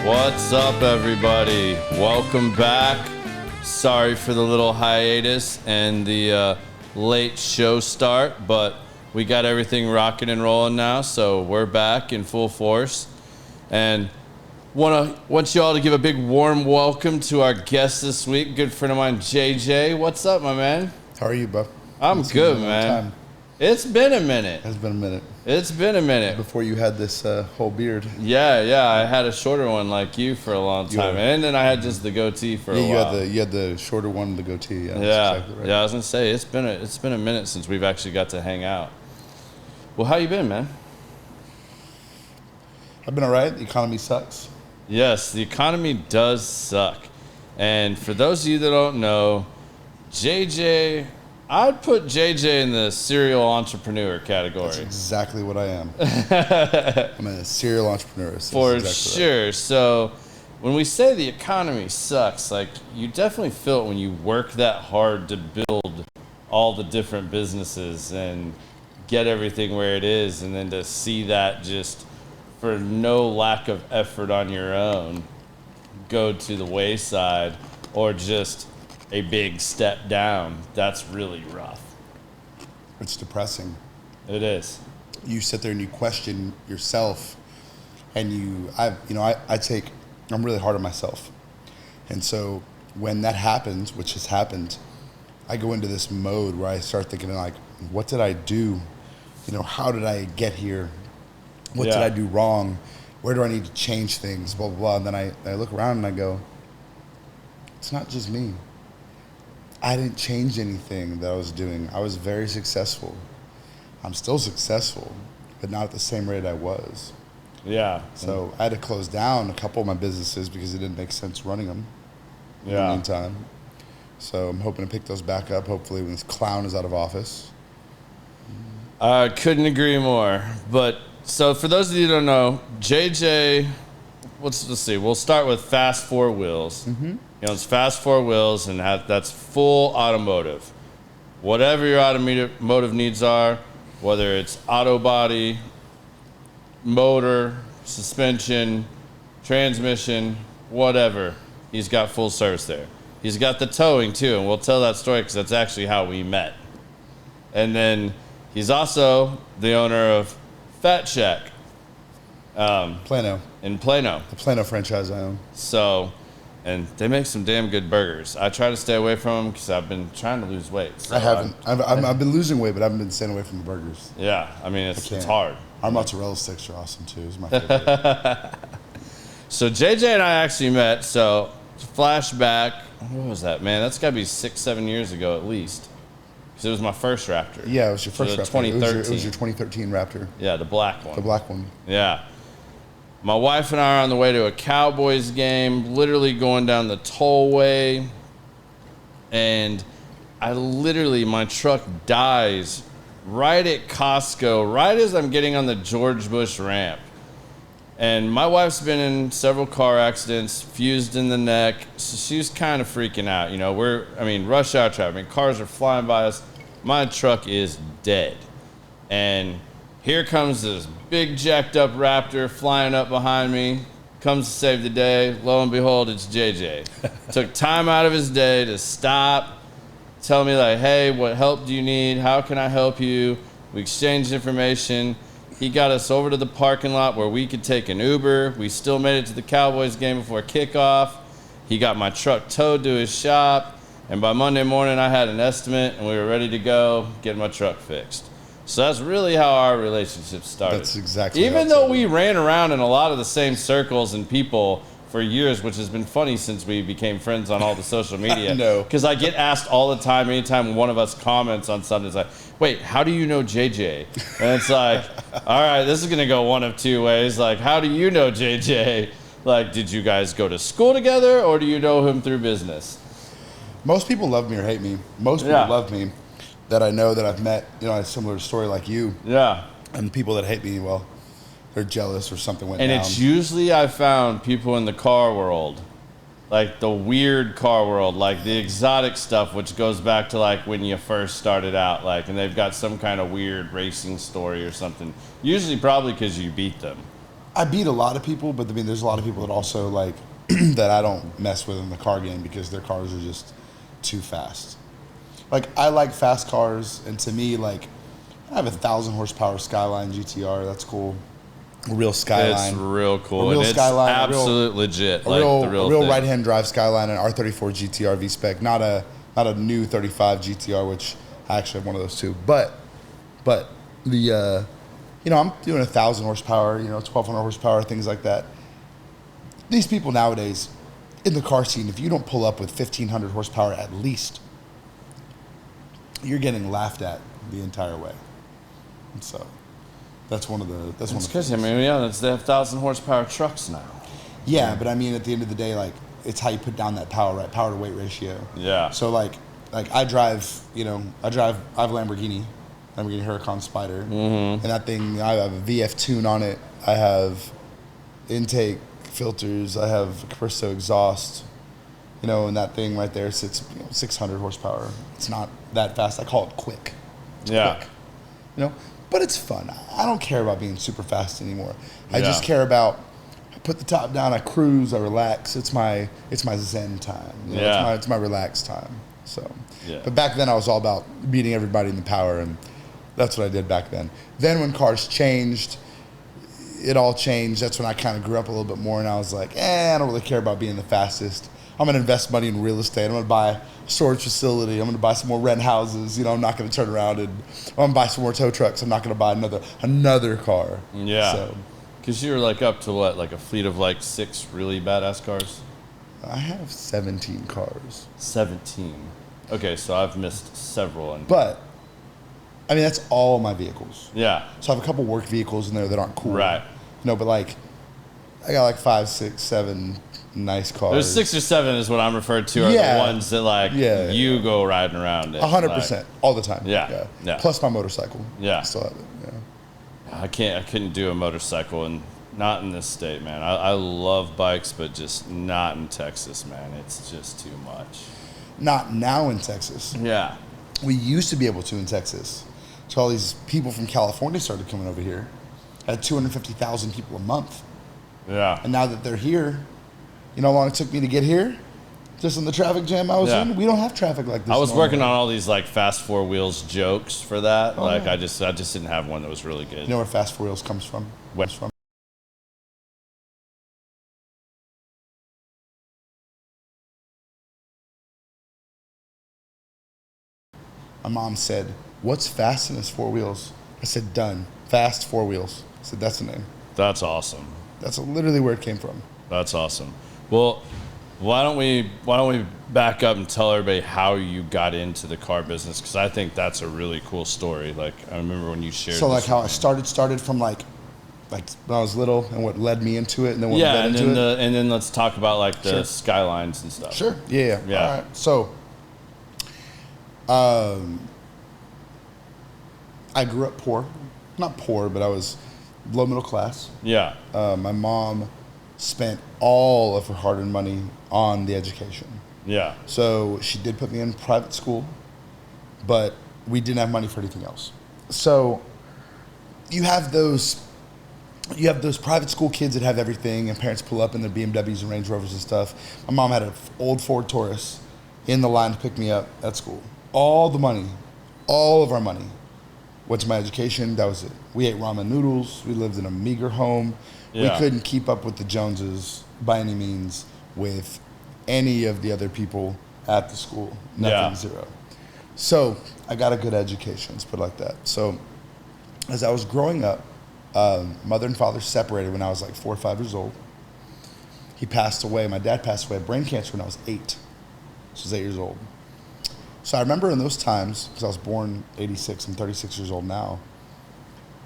What's up, everybody? Welcome back. Sorry for the little hiatus and the late show start, but we got everything rocking and rolling now, so we're back in full force. And want you all to give a big warm welcome to our guest this week, good friend of mine, JJ. What's up, my man? How are you, bub? I'm good, man. It's been a minute. It's been a minute. It's been a minute. Before you had this whole beard. Yeah. I had a shorter one like you for a long time, and then I had just the goatee for a while. You had the shorter one, the goatee. Yeah, exactly right. I was gonna say it's been a minute since we've actually got to hang out. Well, how you been, man? I've been all right. The economy sucks. Yes, the economy does suck, and for those of you that don't know, JJ. I'd put JJ in the serial entrepreneur category. That's exactly what I am. I'm a serial entrepreneur. For exactly sure. Right. So when we say the economy sucks, like you definitely feel it when you work that hard to build all the different businesses and get everything where it is, and then to see that just for no lack of effort on your own go to the wayside or just a big step down. That's really rough. It's depressing. It is. You sit there and you question yourself, and I'm really hard on myself. And so when that happens, which has happened, I go into this mode where I start thinking like, what did I do? How did I get here? What did I do wrong? Where do I need to change things? Blah, blah, blah. And then I look around and I go, it's not just me. I didn't change anything that I was doing. I was very successful. I'm still successful, but not at the same rate I was. Yeah. So I had to close down a couple of my businesses because it didn't make sense running them in the meantime. So I'm hoping to pick those back up, hopefully when this clown is out of office. I couldn't agree more. But so for those of you who don't know, JJ, let's see. We'll start with fast four wheels. Mm-hmm. It's fast four wheels, and that's full automotive. Whatever your automotive needs are, whether it's auto body, motor, suspension, transmission, whatever, he's got full service there. He's got the towing too, and we'll tell that story because that's actually how we met. And then he's also the owner of Fat Shack. Plano. In Plano. The Plano franchise I own. So... and they make some damn good burgers. I try to stay away from them because I've been trying to lose weight. So I haven't. I've been losing weight, but I haven't been staying away from the burgers. Yeah, I mean, it's hard. Our mozzarella sticks are awesome, too. It's my favorite. So JJ and I actually met, so flashback, what was that, man? That's got to be 6-7 years ago at least. Because it was my first Raptor. Yeah, it was your first Raptor. 2013. It was your 2013 Raptor. Yeah, the black one. The black one. Yeah. My wife and I are on the way to a Cowboys game, literally going down the tollway, and my truck dies right at Costco, right as I'm getting on the George Bush ramp. And my wife's been in several car accidents, fused in the neck, so she's kind of freaking out. Rush hour traffic. Cars are flying by us. My truck is dead. And here comes this big jacked up Raptor flying up behind me, comes to save the day. Lo and behold, it's JJ. Took time out of his day to stop, tell me like, hey, what help do you need? How can I help you? We exchanged information. He got us over to the parking lot where we could take an Uber. We still made it to the Cowboys game before kickoff. He got my truck towed to his shop. And by Monday morning, I had an estimate and we were ready to go get my truck fixed. So that's really how our relationship started. That's exactly. Even though we ran around in a lot of the same circles and people for years, which has been funny since we became friends on all the social media. No. Because I get asked all the time, anytime one of us comments on something, it's like, wait, how do you know JJ? And it's like, all right, this is going to go one of two ways. Like, how do you know JJ? Like, did you guys go to school together or do you know him through business? Most people love me or hate me. Most people love me that I know that I've met, a similar story like you. Yeah. And people that hate me, well, they're jealous or something went down. And it's usually I found people in the car world, like the weird car world, like the exotic stuff, which goes back to like when you first started out, like, and they've got some kind of weird racing story or something. Usually probably because you beat them. I beat a lot of people, but I mean, there's a lot of people that also like that I don't mess with in the car game because their cars are just too fast. Like I like fast cars, and to me, like I have a 1,000 horsepower Skyline GTR. That's cool. A real Skyline. It's real cool. A real and Skyline. It's absolute legit. A Like real, the real a real thing. right-hand drive Skyline and R34 GTR V-Spec. Not a new 35 GTR, which I actually have one of those too. But the I'm doing 1,000 horsepower, 1,200 horsepower, things like that. These people nowadays in the car scene, if you don't pull up with 1,500 horsepower at least, you're getting laughed at the entire way. And so that's one of the It's because, I mean, they have 1,000 horsepower trucks now. Yeah, but I mean, at the end of the day, like, it's how you put down that power, right? Power to weight ratio. Yeah. So like I drive, I have a Lamborghini Huracan Spider, and that thing, I have a VF tune on it. I have intake filters. I have a Capristo exhaust, and that thing right there sits 600 horsepower. It's not that fast. I call it quick. It's quick, but it's fun. I don't care about being super fast anymore. I just care about, I put the top down, I cruise, I relax. It's my zen time. It's my relaxed time. So, but back then I was all about beating everybody in the power, and that's what I did back then. Then when cars changed, it all changed. That's when I kind of grew up a little bit more, and I was like, I don't really care about being the fastest. I'm going to invest money in real estate. I'm going to buy a storage facility. I'm going to buy some more rent houses. I'm not going to turn around and I'm going to buy some more tow trucks. I'm not going to buy another car. Yeah. So, because you were like up to what, like a fleet of like 6 really badass cars? I have 17 cars. 17. Okay, so I've missed several. But, I mean, that's all my vehicles. Yeah. So I have a couple work vehicles in there that aren't cool. Right. But like, I got like 5, 6, 7 nice cars. There's 6 or 7 is what I'm referring to are the ones that like you go riding around in. 100%, all the time. Yeah. Plus my motorcycle. Yeah. I still have it. Yeah. I couldn't do a motorcycle, and not in this state, man. I love bikes, but just not in Texas, man. It's just too much. Not now in Texas. Yeah. We used to be able to in Texas. So all these people from California started coming over here. I had 250,000 people a month. Yeah. And now that they're here, you know how long it took me to get here? Just in the traffic jam I was in? We don't have traffic like this. I was working on all these like fast 4 wheels jokes for that. I just didn't have one that was really good. You know where fast 4 wheels comes from? Where's from? My mom said, "What's fast in his 4 wheels?" I said, "Done. Fast 4 wheels." I said, "That's the name." That's awesome. That's literally where it came from. That's awesome. Well, why don't we back up and tell everybody how you got into the car business? Because I think that's a really cool story. Like I remember when you shared. So like how I started from like when I was little and what led me into it, and then what led and into then it. and then let's talk about like the skylines and stuff. Sure. Yeah. All right. So, I grew up poor, not poor, but I was low middle class. Yeah. My mom spent all of her hard-earned money on the education. Yeah. So she did put me in private school, but we didn't have money for anything else. So you have those private school kids that have everything, and parents pull up in their BMWs and Range Rovers and stuff. My mom had an old Ford Taurus in the line to pick me up at school. All the money, all of our money went to my education. That was it. We ate ramen noodles. We lived in a meager home. Yeah. We couldn't keep up with the Joneses by any means with any of the other people at the school. Nothing, zero. So I got a good education, let's put it like that. So as I was growing up, mother and father separated when I was like 4 or 5 years old. He passed away. My dad passed away of brain cancer when I was 8. So I was 8 years old. So I remember in those times, because I was born 86, I'm 36 years old now,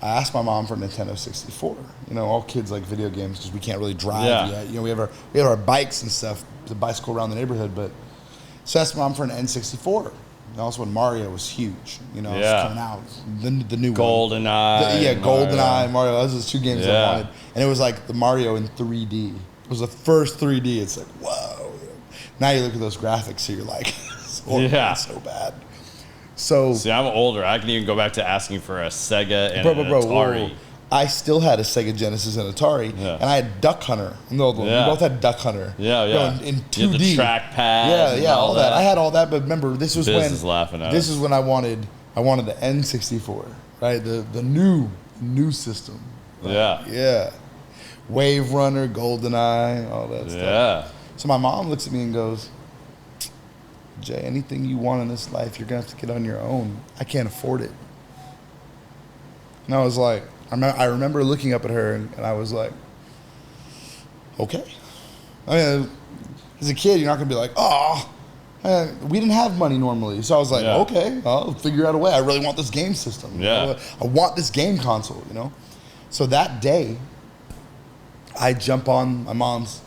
I asked my mom for a Nintendo 64. All kids like video games because we can't really drive yet. We have our bikes and stuff, the bicycle around the neighborhood. But so I asked my mom for an N64. And also when Mario was huge, it was coming out, the new GoldenEye. GoldenEye, Mario. Those are the 2 games I wanted. And it was like the Mario in 3D. It was the first 3D. It's like, whoa. Now you look at those graphics, so you're like, it's so bad. So see, I'm older. I can even go back to asking for a Sega and an Atari. I still had a Sega Genesis and Atari, and I had Duck Hunter. No, we both had Duck Hunter. Yeah, yeah. In 2D. You had the trackpad. Yeah, all that. I had all that, but remember, this was Biz is laughing at this us. is when I wanted the N64, right? The new system. Yeah. Yeah. Wave Runner, GoldenEye, all that stuff. Yeah. So my mom looks at me and goes, Jay, anything you want in this life, you're going to have to get on your own. I can't afford it. And I was like, I remember looking up at her and I was like, okay. I mean, as a kid, you're not going to be like, we didn't have money normally. So I was like, okay, I'll figure out a way. I really want this game system. Yeah. I want this game console, you know? So that day, I jump on my mom's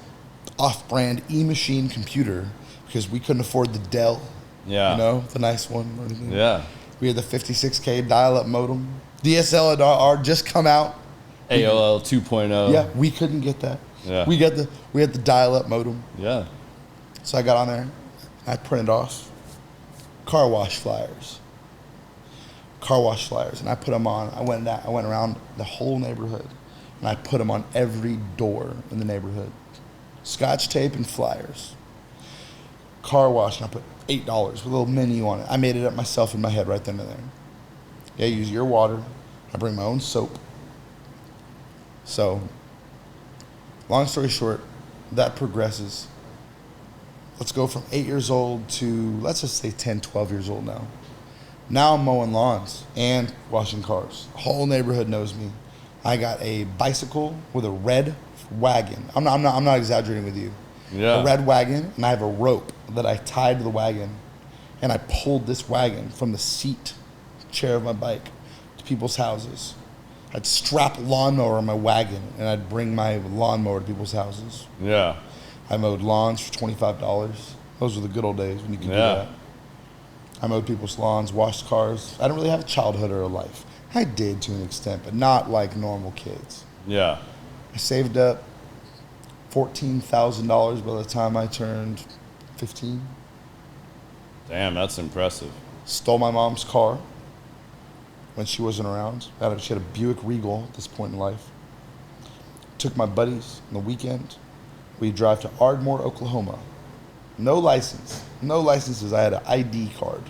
off-brand E-Machine computer because we couldn't afford the Dell, you know, the nice one or anything. Yeah. We had the 56K dial-up modem. DSL had R just come out. AOL 2.0. Yeah, we couldn't get that. Yeah. We had the dial-up modem. Yeah. So I got on there. I printed off car wash flyers. And I put them on. I went around the whole neighborhood, and I put them on every door in the neighborhood. Scotch tape and flyers. Car wash, and I put $8 with a little menu on it. I made it up myself in my head right then and there. Yeah, use your water. I bring my own soap. So, long story short, that progresses. Let's go from 8 years old to, let's just say 10, 12 years old now. Now I'm mowing lawns and washing cars. The whole neighborhood knows me. I got a bicycle with a red wagon. I'm not exaggerating with you. Yeah. A red wagon, and I have a rope that I tied to the wagon, and I pulled this wagon from the chair of my bike to people's houses. I'd strap a lawnmower on my wagon, and I'd bring my lawnmower to people's houses. Yeah. I mowed lawns for $25. Those were the good old days when you could do that. I mowed people's lawns, washed cars. I didn't really have a childhood or a life. I did to an extent, but not like normal kids. Yeah. I saved up $14,000 by the time I turned 15. Damn, that's impressive. Stole my mom's car when she wasn't around. She had a Buick Regal at this point in life. Took my buddies on the weekend. We drive to Ardmore, Oklahoma. No license. No licenses. I had an ID card.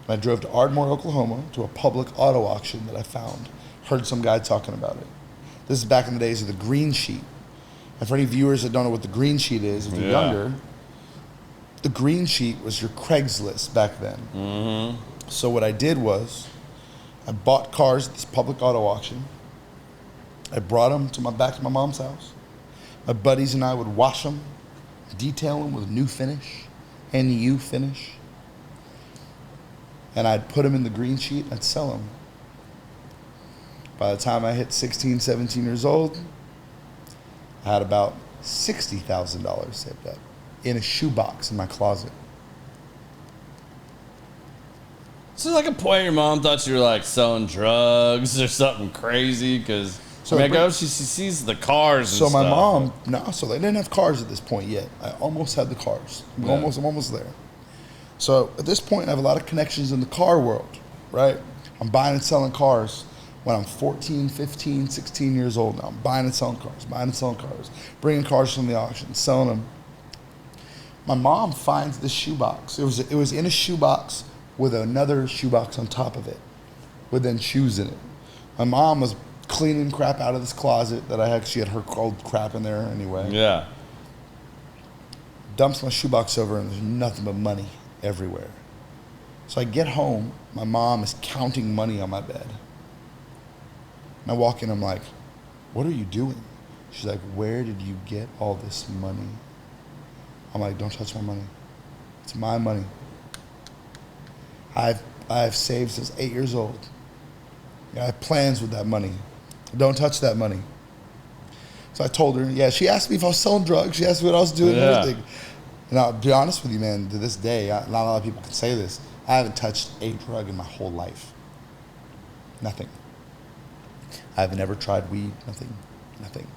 And I drove to Ardmore, Oklahoma to a public auto auction that I found. Heard some guy talking about it. This is back in the days of the green sheet. And for any viewers that don't know what the green sheet is, if you're younger, the green sheet was your Craigslist back then. Mm-hmm. So what I did was I bought cars at this public auto auction. I brought them back to my mom's house. My buddies and I would wash them, detail them with new finish, NU finish. And I'd put them in the green sheet and I'd sell them. By the time I hit 16, 17 years old, I had about $60,000 saved up in a shoebox in my closet. So like a point your mom thought you were like selling drugs or something crazy because she sees the cars and so stuff. My mom, so they didn't have cars at this point yet. I almost had the cars. I'm almost there. So at this point, I have a lot of connections in the car world, right? I'm buying and selling cars when I'm 14, 15, 16 years old now. I'm buying and selling cars, bringing cars from the auction, selling them. My mom finds this shoebox. It was in a shoebox with another shoebox on top of it, with then shoes in it. My mom was cleaning crap out of this closet that I had. She had her old crap in there anyway. Yeah. Dumps my shoebox over and there's nothing but money everywhere. So I get home, my mom is counting money on my bed. And I walk in, I'm like, what are you doing? She's like, where did you get all this money? I'm like, don't touch my money. It's my money. I've saved since 8 years old. I have plans with that money. Don't touch that money. So I told her, she asked me if I was selling drugs. She asked me what I was doing and everything. And I'll be honest with you, man, to this day, not a lot of people can say this. I haven't touched a drug in my whole life. Nothing. I've never tried weed, nothing.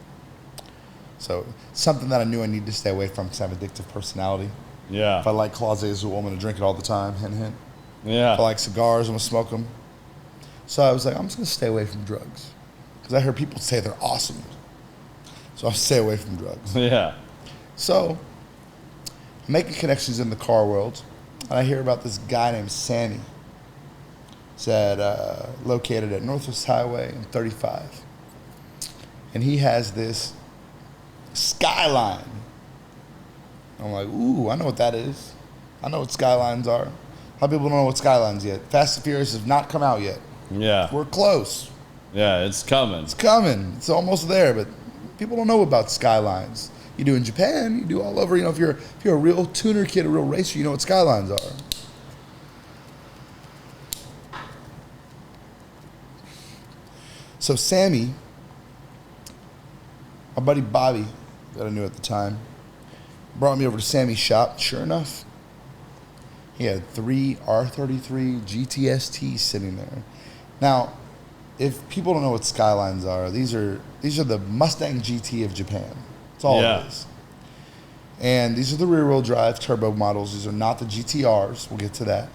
So something that I knew I needed to stay away from because I have an addictive personality. Yeah. If I like Closet as a woman, I drink it all the time, hint, hint. Yeah. If I like cigars, I'm going to smoke them. So I was like, I'm just going to stay away from drugs. because I heard people say they're awesome. So I stay away from drugs. Yeah. So I'm making connections in the car world, and I hear about this guy named Sammy. He's located at Northwest Highway and 35. And he has this Skyline. I'm like, ooh, I know what that is. I know what Skylines are. A lot of people don't know what Skylines yet. Fast and Furious has not come out yet. Yeah. We're close. Yeah, it's coming. It's coming. It's almost there, but people don't know about Skylines. You do in Japan, you do all over. You know, if you're a real tuner kid, a real racer, you know what Skylines are. So Sammy, my buddy Bobby, that I knew at the time, brought me over to Sammy's shop. Sure enough, he had 3 R33 GTSTs sitting there. Now, if people don't know what Skylines are, these are the Mustang GT of Japan. That's all it is. And these are the rear-wheel drive turbo models. These are not the GTRs. We'll get to that.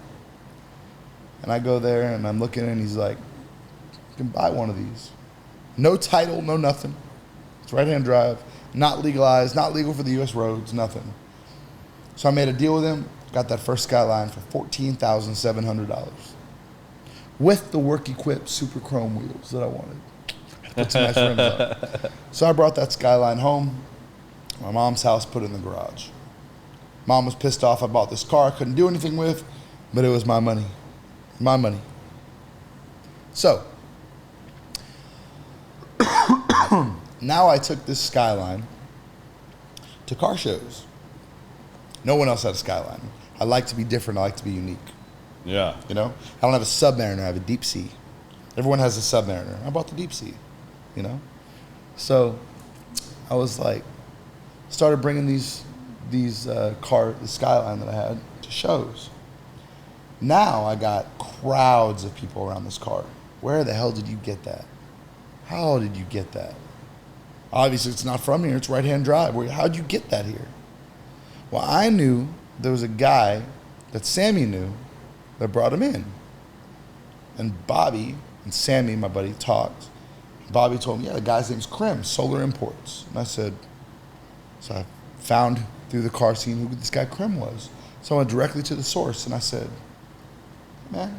And I go there, and I'm looking, and he's like, you can buy one of these. No title, no nothing. It's right-hand drive, not legalized, not legal for the U.S. roads, nothing. So I made a deal with him, got that first Skyline for $14,700 with the work-equipped Super Chrome wheels that I wanted. Put some nice rims on. So I brought that Skyline home. My mom's house, put it in the garage. Mom was pissed off I bought this car I couldn't do anything with, but it was my money. My money. So, now I took this Skyline to car shows. No one else had a Skyline. I like to be different. I like to be unique. Yeah. You know? I don't have a Submariner. I have a Deep Sea. Everyone has a Submariner. I bought the Deep Sea. You know? So, I was like, started bringing the Skyline that I had to shows. Now I got crowds of people around this car. Where the hell did you get that? How did you get that? Obviously, it's not from here. It's right-hand drive. How'd you get that here? Well, I knew there was a guy that Sammy knew that brought him in. And Bobby and Sammy, my buddy, talked. Bobby told me, yeah, the guy's name's Krim, Solar Imports. And I said, so I found through the car scene who this guy Krim was. So I went directly to the source, and I said, man,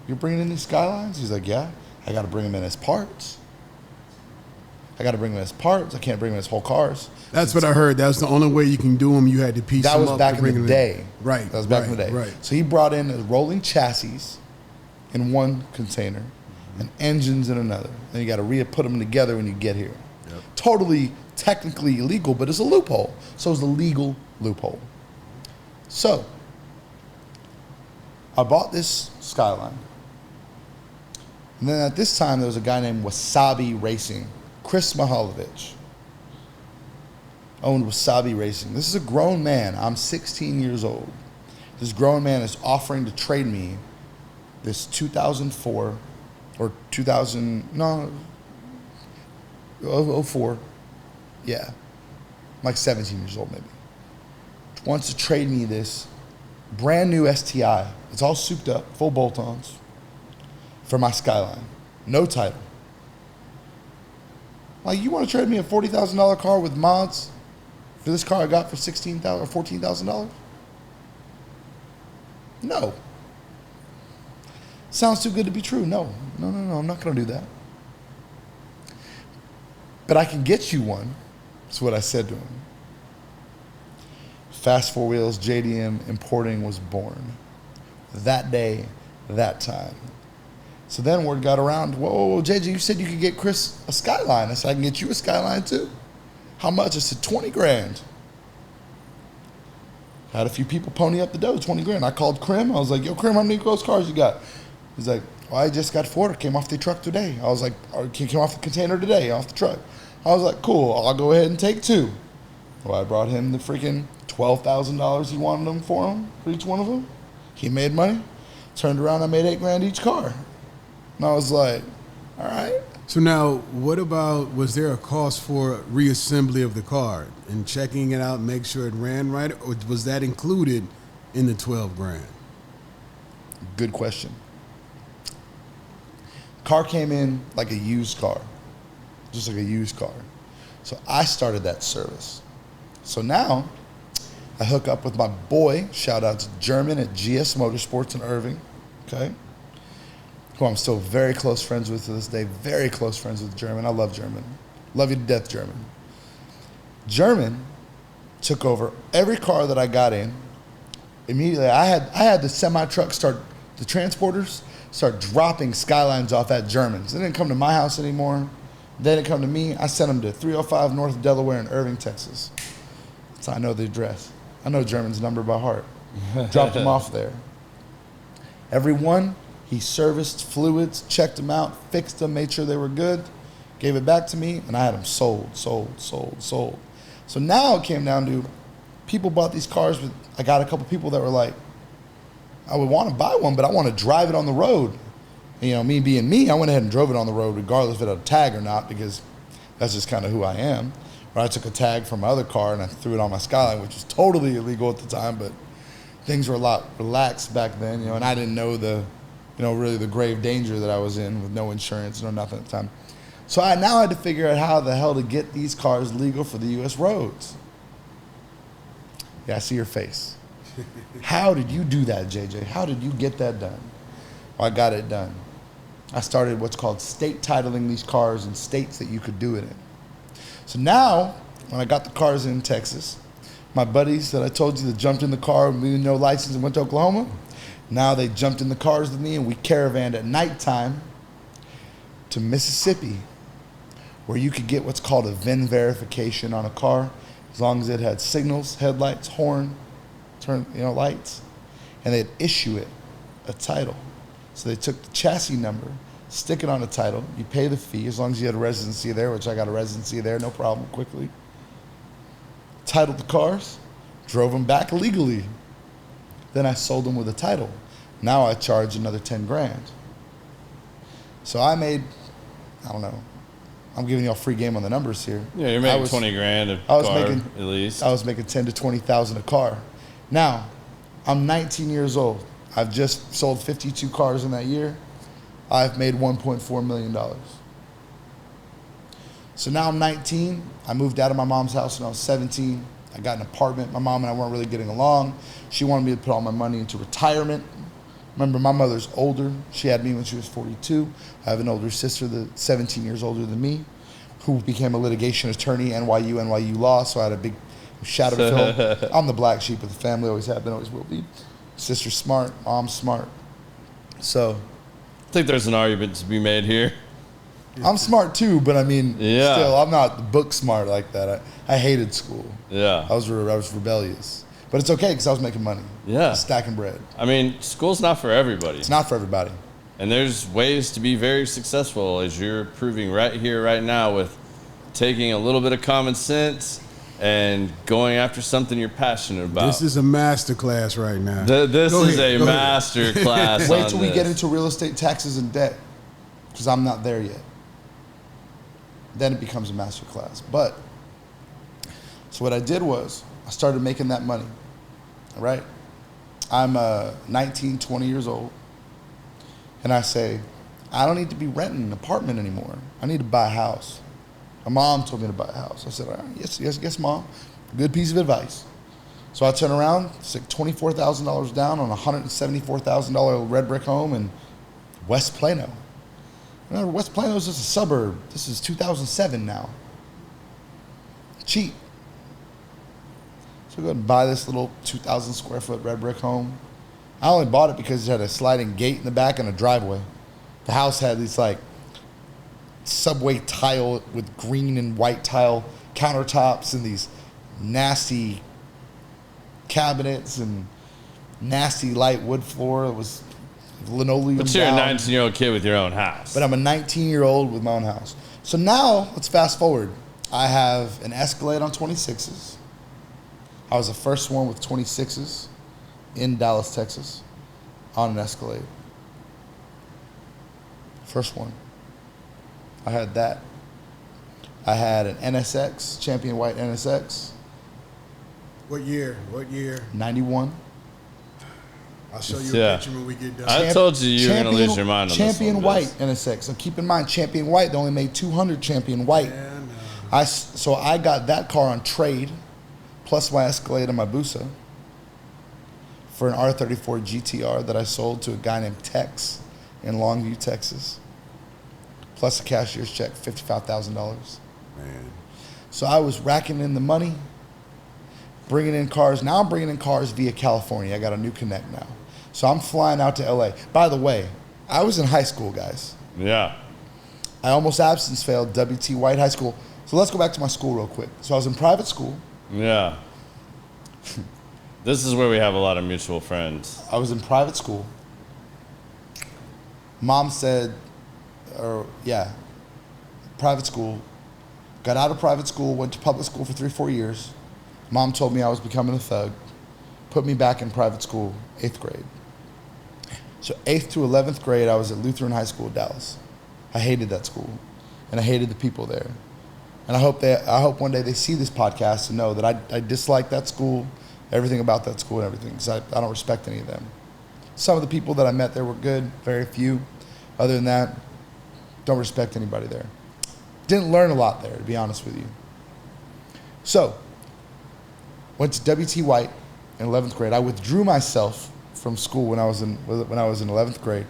you're bringing in these Skylines? He's like, yeah. I got to bring them in as parts. I can't bring them as whole cars. That's what I heard. That's the only way you can do them. You had to piece them up. That was back in the day. Right. That was back in the day. Right. So he brought in a rolling chassis in one container and engines in another. And you got to put them together when you get here. Yep. Totally technically illegal, but it's a loophole. So it's a legal loophole. So I bought this Skyline. And then at this time, there was a guy named Wasabi Racing. Chris Mihalovich owned Wasabi Racing. This is a grown man. I'm 16 years old. This grown man is offering to trade me this 2004 or 04. Yeah. I'm like 17 years old maybe. Wants to trade me this brand new STI. It's all souped up, full bolt-ons for my Skyline. No title. Like, you want to trade me a $40,000 car with mods for this car I got for $16,000 or $14,000? No. Sounds too good to be true. No, I'm not going to do that. But I can get you one. That's what I said to him. Fast Four Wheels JDM Importing was born. That day, that time. So then word got around, whoa, JJ, you said you could get Chris a Skyline. I said, I can get you a Skyline too. How much? I said, 20 grand. Had a few people pony up the dough, 20 grand. I called Krim. I was like, yo, Krim, how many ghost cars you got? He's like, well, I just got 4. It came off the truck today. I was like, came off the container today, off the truck. I was like, cool, I'll go ahead and take 2. Well, I brought him the freaking $12,000 he wanted them for each one of them. He made money. Turned around, I made 8 grand each car. And I was like, all right. So now, what about, was there a cost for reassembly of the car and checking it out, make sure it ran right, or was that included in the 12 grand? Good question. Car came in like a used car. just like a used car. So I started that service. So now I hook up with my boy, shout out to German at GS Motorsports in Irving, okay? Who I'm still very close friends with to this day, very close friends with German. I love German. Love you to death, German. German took over every car that I got in. Immediately, I had the semi-truck the transporters start dropping Skylines off at Germans. They didn't come to my house anymore. They didn't come to me. I sent them to 305 North Delaware in Irving, Texas. So I know the address. I know German's number by heart. Dropped them off there. Every one, he serviced fluids, checked them out, fixed them, made sure they were good, gave it back to me, and I had them sold. So now it came down to people bought these cars, but I got a couple people that were like, I would want to buy one, but I want to drive it on the road. And, you know, me being me, I went ahead and drove it on the road regardless if it had a tag or not, because that's just kind of who I am. Or I took a tag from my other car and I threw it on my Skyline, which was totally illegal at the time, but things were a lot relaxed back then, you know, and I didn't know really the grave danger that I was in with no insurance, no nothing at the time. So I now had to figure out how the hell to get these cars legal for the U.S. roads. Yeah, I see your face. How did you do that, JJ? How did you get that done? Well, I got it done. I started what's called state titling these cars in states that you could do it in. So now, when I got the cars in Texas, my buddies that I told you that jumped in the car with me, no license, and went to Oklahoma, now they jumped in the cars with me and we caravanned at nighttime to Mississippi, where you could get what's called a VIN verification on a car, as long as it had signals, headlights, horn, lights, and they'd issue it a title. So they took the chassis number, stick it on a title, you pay the fee, as long as you had a residency there, which I got a residency there, no problem, quickly. Titled the cars, drove them back legally. Then I sold them with a title. Now I charge another 10 grand. So I made, I don't know, I'm giving you a free game on the numbers here. Yeah, you're making 20 grand a car at least. I was making 10 to 20,000 a car. Now, I'm 19 years old. I've just sold 52 cars in that year. I've made $1.4 million. So now I'm 19. I moved out of my mom's house when I was 17. I got an apartment. My mom and I weren't really getting along. She wanted me to put all my money into retirement. Remember, my mother's older. She had me when she was 42. I have an older sister that's 17 years older than me, who became a litigation attorney, NYU law, so I had a big shadow film. I'm the black sheep of the family, always have been, always will be. Sister's smart, mom's smart. So I think there's an argument to be made here. I'm smart too, but I mean, yeah. Still, I'm not book smart like that. I hated school. Yeah. I was rebellious. But it's okay because I was making money. Yeah. Stacking bread. I mean, school's not for everybody. It's not for everybody. And there's ways to be very successful, as you're proving right here, right now, with taking a little bit of common sense and going after something you're passionate about. This is a master class right now. This is a master class. Wait till we get into real estate, taxes, and debt, because I'm not there yet. Then it becomes a master class. But, so what I did was, I started making that money, all right? I'm 19, 20 years old, and I say, I don't need to be renting an apartment anymore. I need to buy a house. My mom told me to buy a house. I said, all right, yes, Mom. Good piece of advice. So I turn around, stick $24,000 down on a $174,000 red brick home in West Plano. Remember, West Plano is just a suburb. This is 2007 now. Cheap. So I go and buy this little 2,000 square foot red brick home. I only bought it because it had a sliding gate in the back and a driveway. The house had these like subway tile with green and white tile countertops and these nasty cabinets and nasty light wood floor. It was linoleum. But you're a 19-year-old kid with your own house. But I'm a 19-year-old with my own house. So now, let's fast forward. I have an Escalade on 26s. I was the first one with 26s in Dallas, Texas, on an Escalade. First one. I had that. I had an NSX, Champion White NSX. What year? 91. I'll show you a Yeah. picture when we get done. I told you you were going to lose your mind on this Champion one, white Biz. in a sec. So keep in mind, Champion white, they only made 200 Champion white. Yeah, no. So I got that car on trade, plus my Escalade and my Busa, for an R34 GTR that I sold to a guy named Tex in Longview, Texas, plus a cashier's check, $55,000. Man. So I was racking in the money, bringing in cars. Now I'm bringing in cars via California. I got a new connect now. So I'm flying out to LA. By the way, I was in high school, guys. Yeah. I almost absence failed W.T. White High School. So let's go back to my school real quick. So I was in private school. Yeah. This is where we have a lot of mutual friends. I was in private school. Mom said, private school. Got out of private school, went to public school for 3-4 years. Mom told me I was becoming a thug. Put me back in private school, 8th grade. So 8th to 11th grade, I was at Lutheran High School, Dallas. I hated that school, and I hated the people there. And I hope one day they see this podcast and know that I dislike that school, everything about that school and everything, because I don't respect any of them. Some of the people that I met there were good, very few. Other than that, don't respect anybody there. Didn't learn a lot there, to be honest with you. So, went to W.T. White in 11th grade. I withdrew myself from school when I was in 11th grade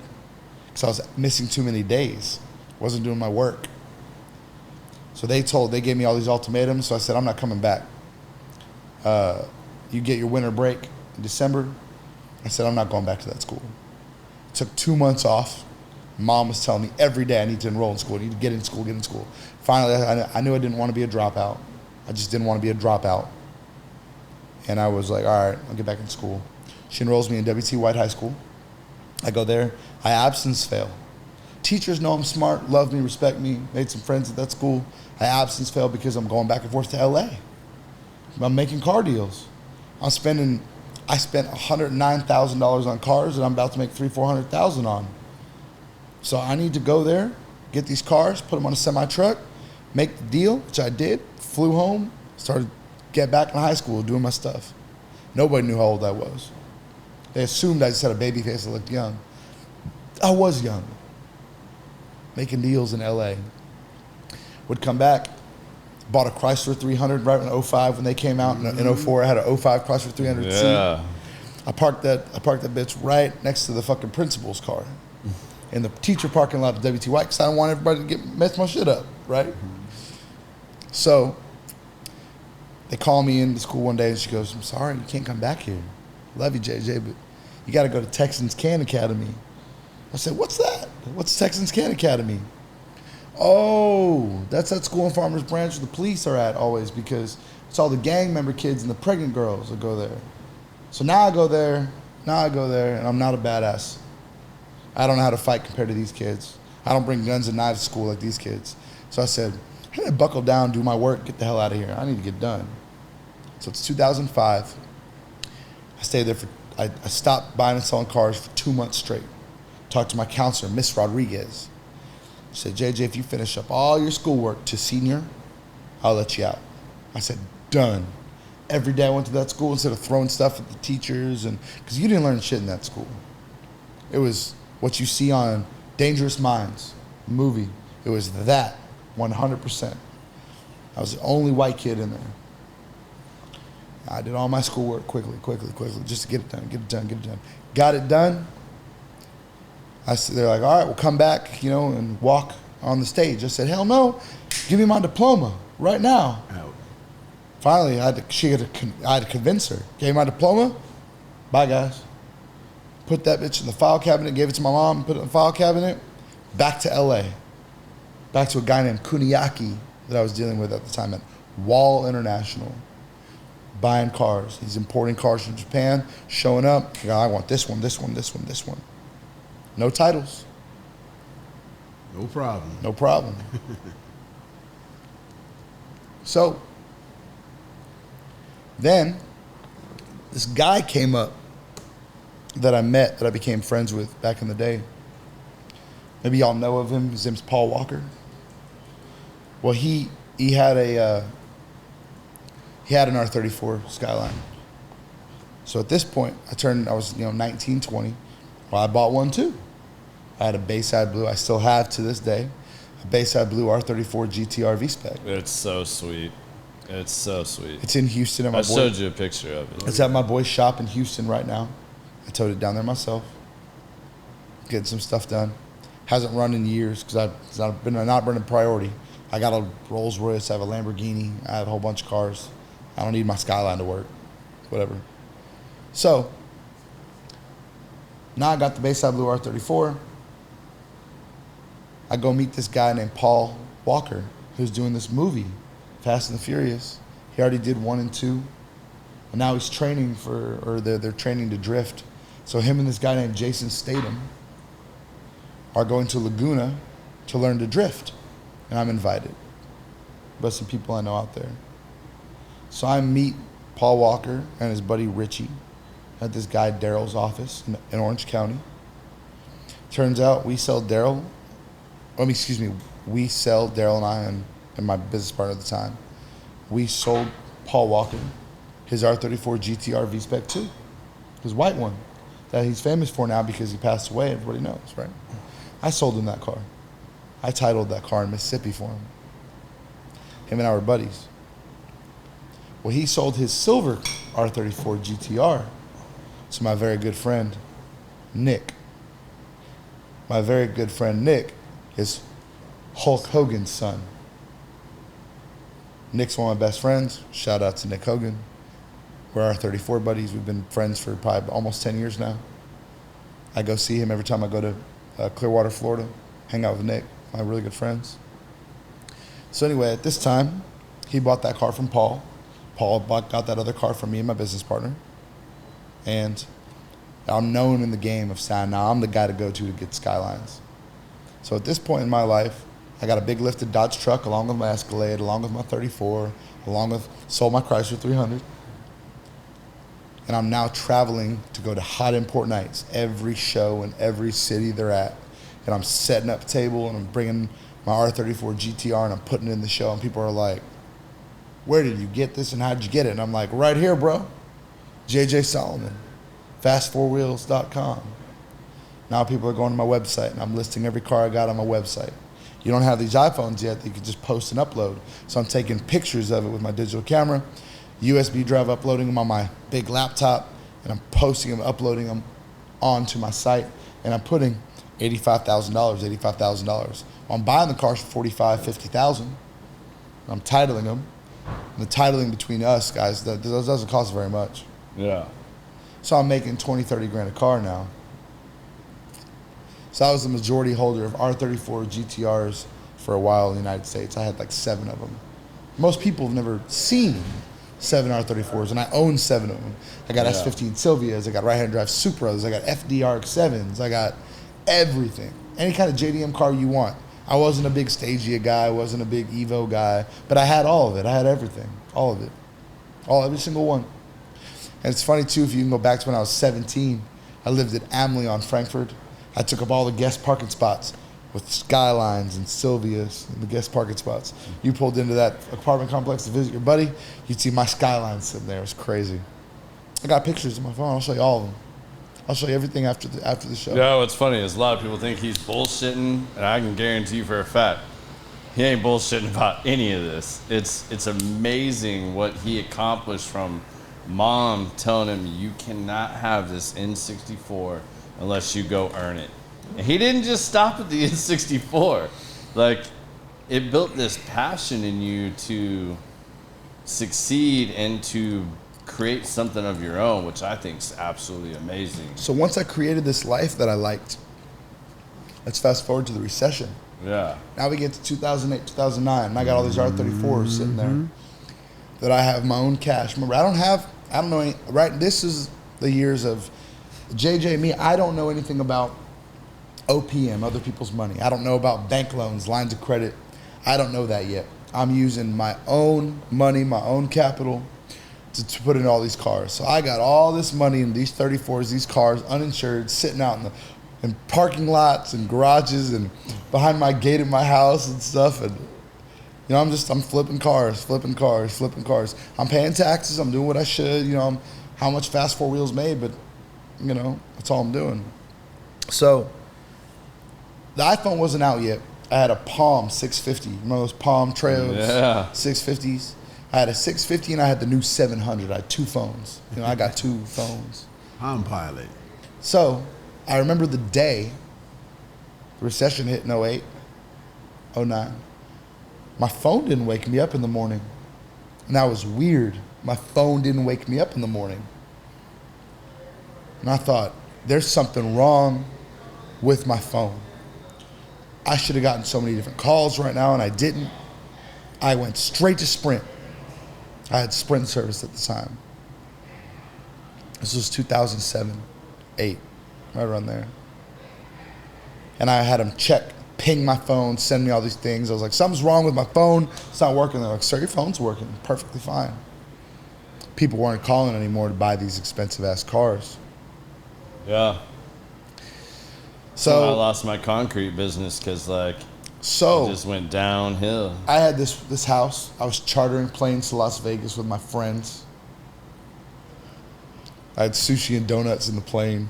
because I was missing too many days. Wasn't doing my work. So they gave me all these ultimatums. So I said, I'm not coming back. You get your winter break in December. I said, I'm not going back to that school. Took 2 months off. Mom was telling me every day I need to enroll in school. I need to get in school. Finally, I knew I didn't want to be a dropout. I just didn't want to be a dropout. And I was like, all right, I'll get back in school. She enrolls me in W.T. White High School. I go there. I absence fail. Teachers know I'm smart, love me, respect me, made some friends at that school. I absence fail because I'm going back and forth to LA. I'm making car deals. I spent $109,000 on cars that I'm about to make $300,000-$400,000 on. So I need to go there, get these cars, put them on a semi-truck, make the deal, which I did, flew home, started get back in high school doing my stuff. Nobody knew how old I was. They assumed I just had a baby face that looked young. I was young. Making deals in LA. Would come back, bought a Chrysler 300 right in 05 when they came out. In 04, I had a 05 Chrysler 300C. Yeah. I parked that bitch right next to the fucking principal's car in the teacher parking lot of W.T. White because I don't want everybody to mess my shit up, right? So they call me into school one day and she goes, I'm sorry, you can't come back here. Love you, JJ, but you got to go to Texans Can Academy. I said, what's that? What's Texans Can Academy? Oh, that's that school in Farmers Branch where the police are at always because it's all the gang member kids and the pregnant girls that go there. So now I go there, and I'm not a badass. I don't know how to fight compared to these kids. I don't bring guns and knives to school like these kids. So I said, I need to buckle down, do my work, get the hell out of here. I need to get done. So it's 2005. I stayed there I stopped buying and selling cars for 2 months straight. Talked to my counselor, Miss Rodriguez. She said, JJ, if you finish up all your schoolwork to senior, I'll let you out. I said, done. Every day I went to that school instead of throwing stuff at the teachers, and because you didn't learn shit in that school. It was what you see on Dangerous Minds movie. It was that 100%. I was the only white kid in there. I did all my schoolwork quickly, just to get it done. Got it done. They're like, all right, we'll come back, and walk on the stage. I said, hell no, give me my diploma right now. Out. Finally, I had to convince her. Gave me my diploma. Bye, guys. Put that bitch in the file cabinet, gave it to my mom, put it in the file cabinet. Back to LA. Back to a guy named Kuniaki that I was dealing with at the time at Wall International. Buying cars. He's importing cars from Japan, showing up. I want this one. No titles. No problem. No problem. So, then, this guy came up that I met, that I became friends with back in the day. Maybe y'all know of him. His name's Paul Walker. Well, he had an R34 Skyline. So at this point, I was 19, 20. Well, I bought one too. I had a Bayside Blue. I still have to this day a Bayside Blue R34 GTR V-Spec. It's so sweet. It's so sweet. It's in Houston. I showed you a picture of it. It's at my boy's shop in Houston right now. I towed it down there myself. Getting some stuff done. Hasn't run in years because it's not been a priority. I got a Rolls Royce. I have a Lamborghini. I have a whole bunch of cars. I don't need my Skyline to work. Whatever. So now I got the Bayside Blue R34. I go meet this guy named Paul Walker who's doing this movie, Fast and the Furious. He already did 1 and 2. And now he's training they're training to drift. So him and this guy named Jason Statham are going to Laguna to learn to drift. And I'm invited. But some people I know out there. So I meet Paul Walker and his buddy Richie at this guy Daryl's office in Orange County. Turns out we sell Daryl and I and my business partner at the time. We sold Paul Walker his R34 GTR V-Spec 2, his white one that he's famous for now because he passed away. Everybody knows, right? I sold him that car. I titled that car in Mississippi for him. Him and I were buddies. Well, he sold his silver R34 GTR to my very good friend, Nick. My very good friend, Nick, is Hulk Hogan's son. Nick's one of my best friends. Shout out to Nick Hogan. We're our 34 buddies. We've been friends for probably almost 10 years now. I go see him every time I go to Clearwater, Florida, hang out with Nick, my really good friends. So anyway, at this time, he bought that car from Paul. Paul got that other car from me and my business partner. And I'm known in the game of sound. Now I'm the guy to go to get Skylines. So at this point in my life, I got a big lifted Dodge truck along with my Escalade, along with my 34, sold my Chrysler 300. And I'm now traveling to go to hot import nights, every show in every city they're at. And I'm setting up a table and I'm bringing my R34 GTR and I'm putting it in the show. And people are like, where did you get this and how'd you get it? And I'm like, right here, bro. JJ Salomon, fast4wheels.com. Now people are going to my website and I'm listing every car I got on my website. You don't have these iPhones yet that you can just post and upload. So I'm taking pictures of it with my digital camera, USB drive, uploading them on my big laptop, and I'm posting them, uploading them onto my site, and I'm putting $85,000. Well, I'm buying the cars for $45,000, $50,000. I'm titling them. And the titling between us, guys, that doesn't cost very much. Yeah. So I'm making 20, 30 grand a car now. So I was the majority holder of R34 GTRs for a while in the United States. I had like 7 of them. Most people have never seen 7 R34s, and I own 7 of them. I got S15 Silvias, I got right-hand drive Supras, I got FDRX7s, I got everything. Any kind of JDM car you want. I wasn't a big Stagia guy, I wasn't a big Evo guy, but I had all of it. I had everything, all of it. Every single one. And it's funny too, if you can go back to when I was 17, I lived at Amley on Frankfurt. I took up all the guest parking spots with Skylines and Silvias and the guest parking spots. You pulled into that apartment complex to visit your buddy, you'd see my Skyline sitting there. It was crazy. I got pictures on my phone. I'll show you all of them. I'll show you everything after the show. Yeah, what's funny is a lot of people think he's bullshitting, and I can guarantee you for a fact, he ain't bullshitting about any of this. It's amazing what he accomplished from mom telling him you cannot have this N64 unless you go earn it. And he didn't just stop at the N64. Like, it built this passion in you to succeed and to create something of your own, which I think is absolutely amazing. So once I created this life that I liked, let's fast forward to the recession. Yeah. Now we get to 2008, 2009, and I got all these R34s sitting there that I have my own cash. Remember, I don't know any, right? This is the years of JJ, me. I don't know anything about OPM, other people's money. I don't know about bank loans, lines of credit. I don't know that yet. I'm using my own money, my own capital to put in all these cars. So I got all this money in these 34s, these cars, uninsured, sitting out in parking lots and garages and behind my gate at my house and stuff. And you know, I'm flipping cars. I'm paying taxes. I'm doing what I should. You know, how much Fast Four Wheels made, but you know, that's all I'm doing. So the iPhone wasn't out yet. I had a Palm 650. Remember those Palm Treos? Yeah. 650s. I had a 650 and I had the new 700. I had 2 phones. You know, I got 2 phones. Palm Pilot. So I remember the day the recession hit in 08, 09. My phone didn't wake me up in the morning. And that was weird. My phone didn't wake me up in the morning. And I thought, there's something wrong with my phone. I should have gotten so many different calls right now, and I didn't. I went straight to Sprint. I had Sprint service at the time. This was 2007, 8, right around there. And I had them ping my phone, send me all these things. I was like, something's wrong with my phone. It's not working. They're like, sir, your phone's working perfectly fine. People weren't calling anymore to buy these expensive-ass cars. Yeah. So I lost my concrete business because, like, So it just went downhill. I had this house. I was chartering planes to Las Vegas with my friends. I had sushi and donuts in the plane.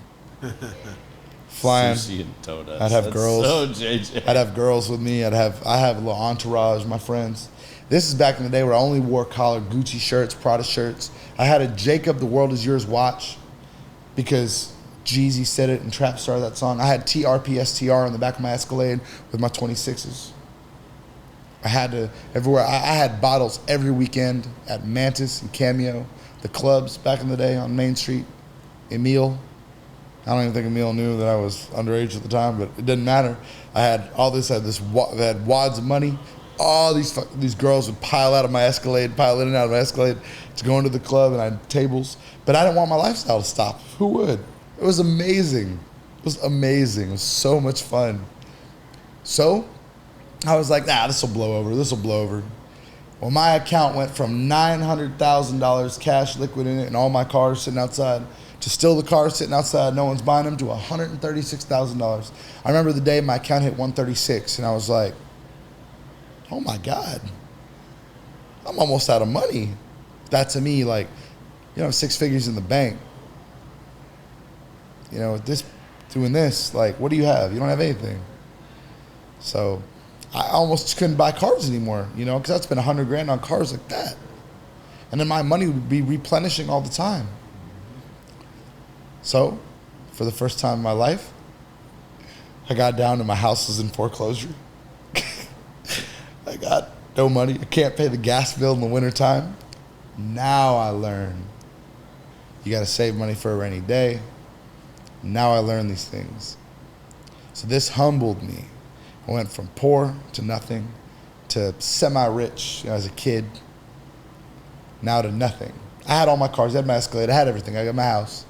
Flying. Sushi and donuts. I'd have That's girls. So JJ. I'd have girls with me. I have a little entourage, my friends. This is back in the day where I only wore collared Gucci shirts, Prada shirts. I had a Jacob The World Is Yours watch because Jeezy said it in Trap Star, that song. I had TRPSTR on the back of my Escalade with my 26s. I had to, everywhere. I had bottles every weekend at Mantis and Cameo, the clubs back in the day on Main Street. Emile. I don't even think Emile knew that I was underage at the time, but it didn't matter. I had all this, I had wads of money. All these girls would pile out of my Escalade, pile in and out of my Escalade to go into the club, and I had tables. But I didn't want my lifestyle to stop. Who would? It was amazing. It was amazing. It was so much fun. So I was like, nah, this will blow over. This will blow over. Well, my account went from $900,000 cash liquid in it and all my cars sitting outside to still the cars sitting outside, no one's buying them, to $136,000. I remember the day my account hit 136, and I was like, oh my God, I'm almost out of money. That to me, like, you know, 6 figures in the bank. You know, doing this, like, what do you have? You don't have anything. So I almost couldn't buy cars anymore, you know, because I'd spend $100,000 on cars like that. And then my money would be replenishing all the time. So for the first time in my life, I got down to my house was in foreclosure. I got no money. I can't pay the gas bill in the wintertime. Now I learn. You got to save money for a rainy day. Now I learn these things. So this humbled me. I went from poor to nothing to semi-rich, you know, as a kid. Now to nothing. I had all my cars. I had my Escalade. I had everything. I got my house.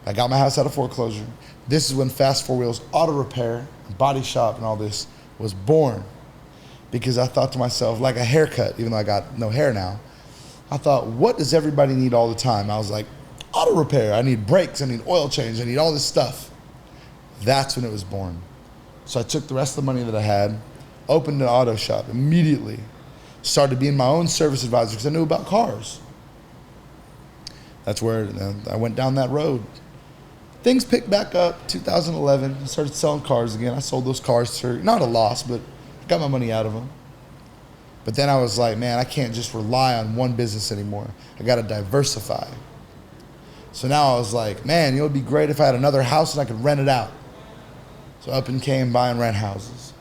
I got my house out of foreclosure. This is when Fast Four Wheels Auto Repair, Body Shop, and all this was born. Because I thought to myself, like a haircut, even though I got no hair now, I thought, what does everybody need all the time? I was like, auto repair. I need brakes. I need oil change. I need all this stuff. That's when it was born. So I took the rest of the money that I had, opened an auto shop immediately, started being my own service advisor because I knew about cars. That's where I went down that road. Things picked back up, 2011. I started selling cars again. I sold those cars for, not a loss, but got my money out of them. But then I was like, man, I can't just rely on one business anymore. I got to diversify. So now I was like, man, it would be great if I had another house and I could rent it out. So up and came buying rent houses.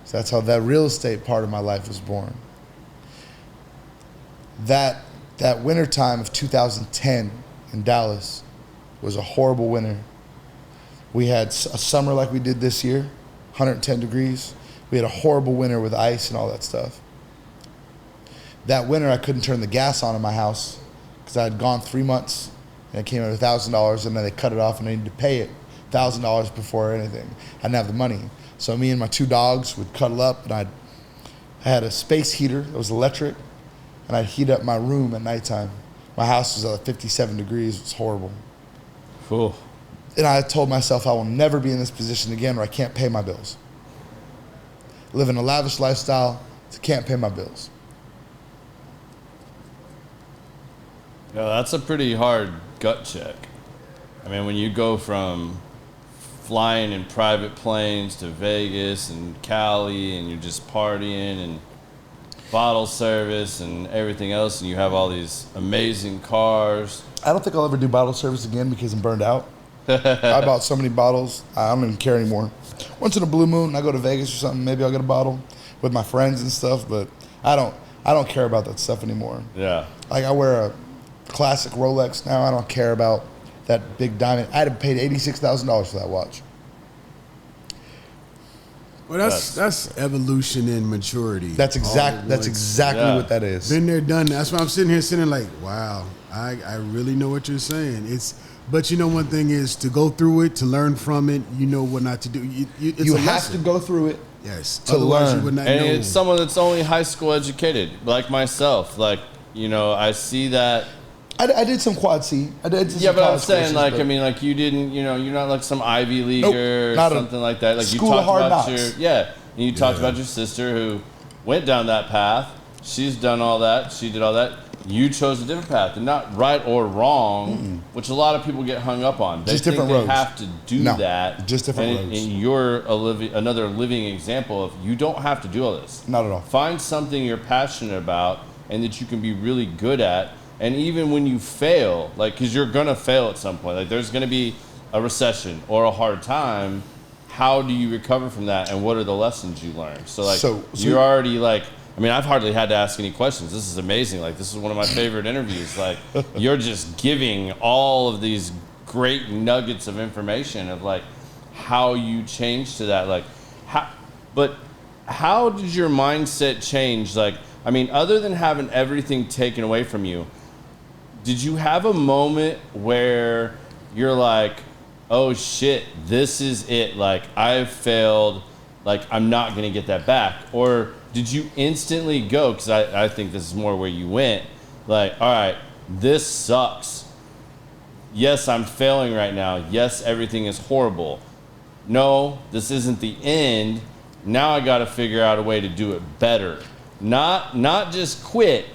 So that's how that real estate part of my life was born. That wintertime of 2010 in Dallas was a horrible winter. We had a summer like we did this year, 110 degrees. We had a horrible winter with ice and all that stuff. That winter, I couldn't turn the gas on in my house because I had gone 3 months and it came at $1,000, and then they cut it off and I needed to pay it $1,000 before anything. I didn't have the money. So me and my 2 dogs would cuddle up, and I had a space heater that was electric, and I'd heat up my room at nighttime. My house was at 57 degrees. It was horrible. Cool. And I told myself I will never be in this position again where I can't pay my bills. Living a lavish lifestyle, can't pay my bills. No, that's a pretty hard gut check. I mean, when you go from flying in private planes to Vegas and Cali and you're just partying and bottle service and everything else, and you have all these amazing cars. I don't think I'll ever do bottle service again because I'm burned out. I bought so many bottles, I don't even care anymore. Once in a blue moon, I go to Vegas or something, maybe I'll get a bottle with my friends and stuff, but I don't care about that stuff anymore. Yeah. Like, I wear a classic Rolex now. I don't care about that big diamond. I'd have paid $86,000 for that watch. Well, that's evolution and maturity. That's exactly what that is. Been there, done that. That's why I'm sitting here sitting like, wow, I really know what you're saying. But you know, one thing is to go through it, to learn from it. You know what not to do. You have to go through it. Yes. To learn. You would not And know. it's someone that's only high school educated, like myself. Like, you know, I see that. I did some quad C. But I'm saying, like, I mean, like, you didn't, you know, you're not like some Ivy Leaguer or something like that. Like, School you of talked Hard about Knocks. and you talked about your sister who went down that path. She's done all that. She did all that. You chose a different path, and not right or wrong, which a lot of people get hung up on. They Just think different they roads. have to do that. Just different roads. And you're another living example of you don't have to do all this. Not at all. Find something you're passionate about and that you can be really good at. And even when you fail, like, because you're going to fail at some point, like there's going to be a recession or a hard time, how do you recover from that? And what are the lessons you learn? So, like, you're already like, I mean, I've hardly had to ask any questions. This is amazing. Like, this is one of my favorite interviews. Like, you're just giving all of these great nuggets of information of like how you changed to that. Like, how did your mindset change? Like, I mean, other than having everything taken away from you, did you have a moment where you're like, oh shit, this is it. Like, I've failed. Like, I'm not going to get that back. Or did you instantly go, because I think this is more where you went, like, all right, this sucks. Yes, I'm failing right now. Yes, everything is horrible. No, this isn't the end. Now I got to figure out a way to do it better. Not just quit.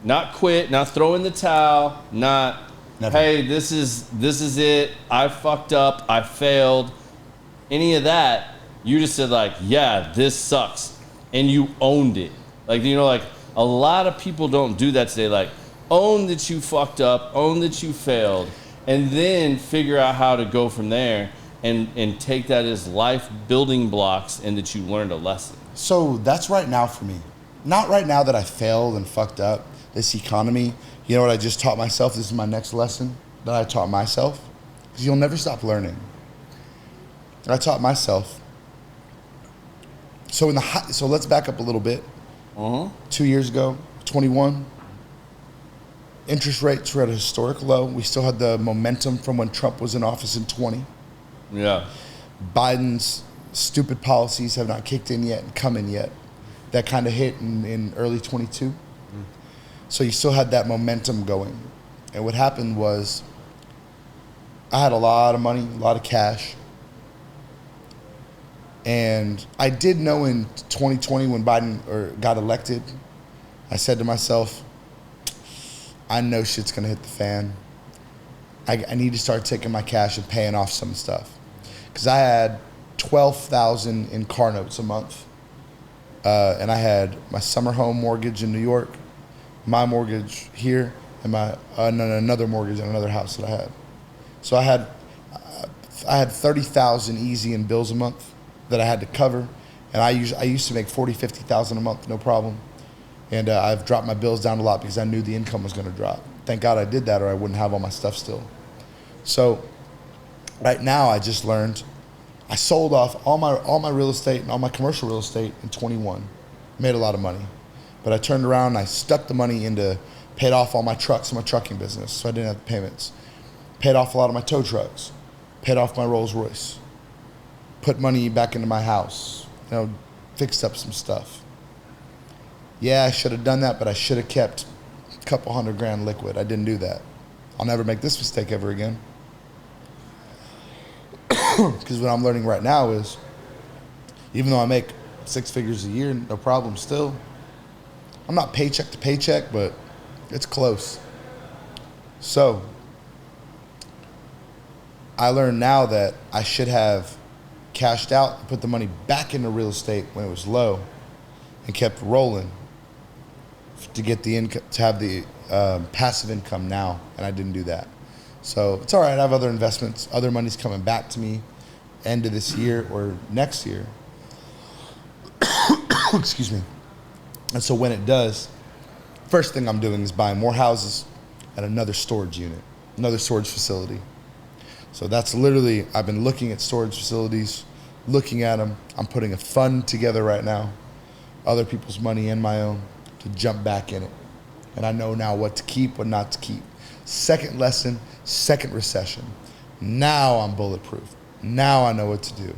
Not quit, not throw in the towel, not, Never. Hey, this is it. I fucked up. I failed. Any of that. You just said like, yeah, this sucks. And you owned it. Like, you know, like a lot of people don't do that today. Like, own that you fucked up, own that you failed, and then figure out how to go from there and take that as life building blocks and that you learned a lesson. So that's right now for me. Not right now that I failed and fucked up. This economy, you know what I just taught myself? This is my next lesson that I taught myself. Because you'll never stop learning. I taught myself. So so let's back up a little bit. 2 years ago, 21, interest rates were at a historic low. We still had the momentum from when Trump was in office in 20. Yeah. Biden's stupid policies have not kicked in yet and come in yet. That kind of hit in early 22. So you still had that momentum going. And what happened was I had a lot of money, a lot of cash. And I did know in 2020 when Biden got elected, I said to myself, I know shit's gonna hit the fan. I need to start taking my cash and paying off some stuff. Because I had $12,000 in car notes a month. And I had my summer home mortgage in New York, my mortgage here, and another mortgage on another house that I had. So I had $30,000 easy in bills a month that I had to cover, and I used to make $40,000, $50,000 a month, no problem. And I've dropped my bills down a lot because I knew the income was going to drop. Thank God I did that, or I wouldn't have all my stuff still. So right now, I just learned. I sold off all my real estate and all my commercial real estate in 21. Made a lot of money. But I turned around and I stuck the money into, paid off all my trucks in my trucking business, so I didn't have the payments. Paid off a lot of my tow trucks. Paid off my Rolls Royce. Put money back into my house. You know, fixed up some stuff. Yeah, I should have done that, but I should have kept a couple $100,000 liquid. I didn't do that. I'll never make this mistake ever again. Because what I'm learning right now is, even though I make 6 figures a year, no problem still, I'm not paycheck to paycheck, but it's close. So I learned now that I should have cashed out and put the money back into real estate when it was low and kept rolling to get the income, to have the passive income now, and I didn't do that. So it's all right. I have other investments. Other money's coming back to me end of this year or next year. Excuse me. And so when it does, first thing I'm doing is buying more houses and another storage unit, another storage facility. So that's literally, I've been looking at storage facilities, looking at them. I'm putting a fund together right now, other people's money and my own, to jump back in it. And I know now what to keep, what not to keep. Second lesson, second recession. Now I'm bulletproof. Now I know what to do.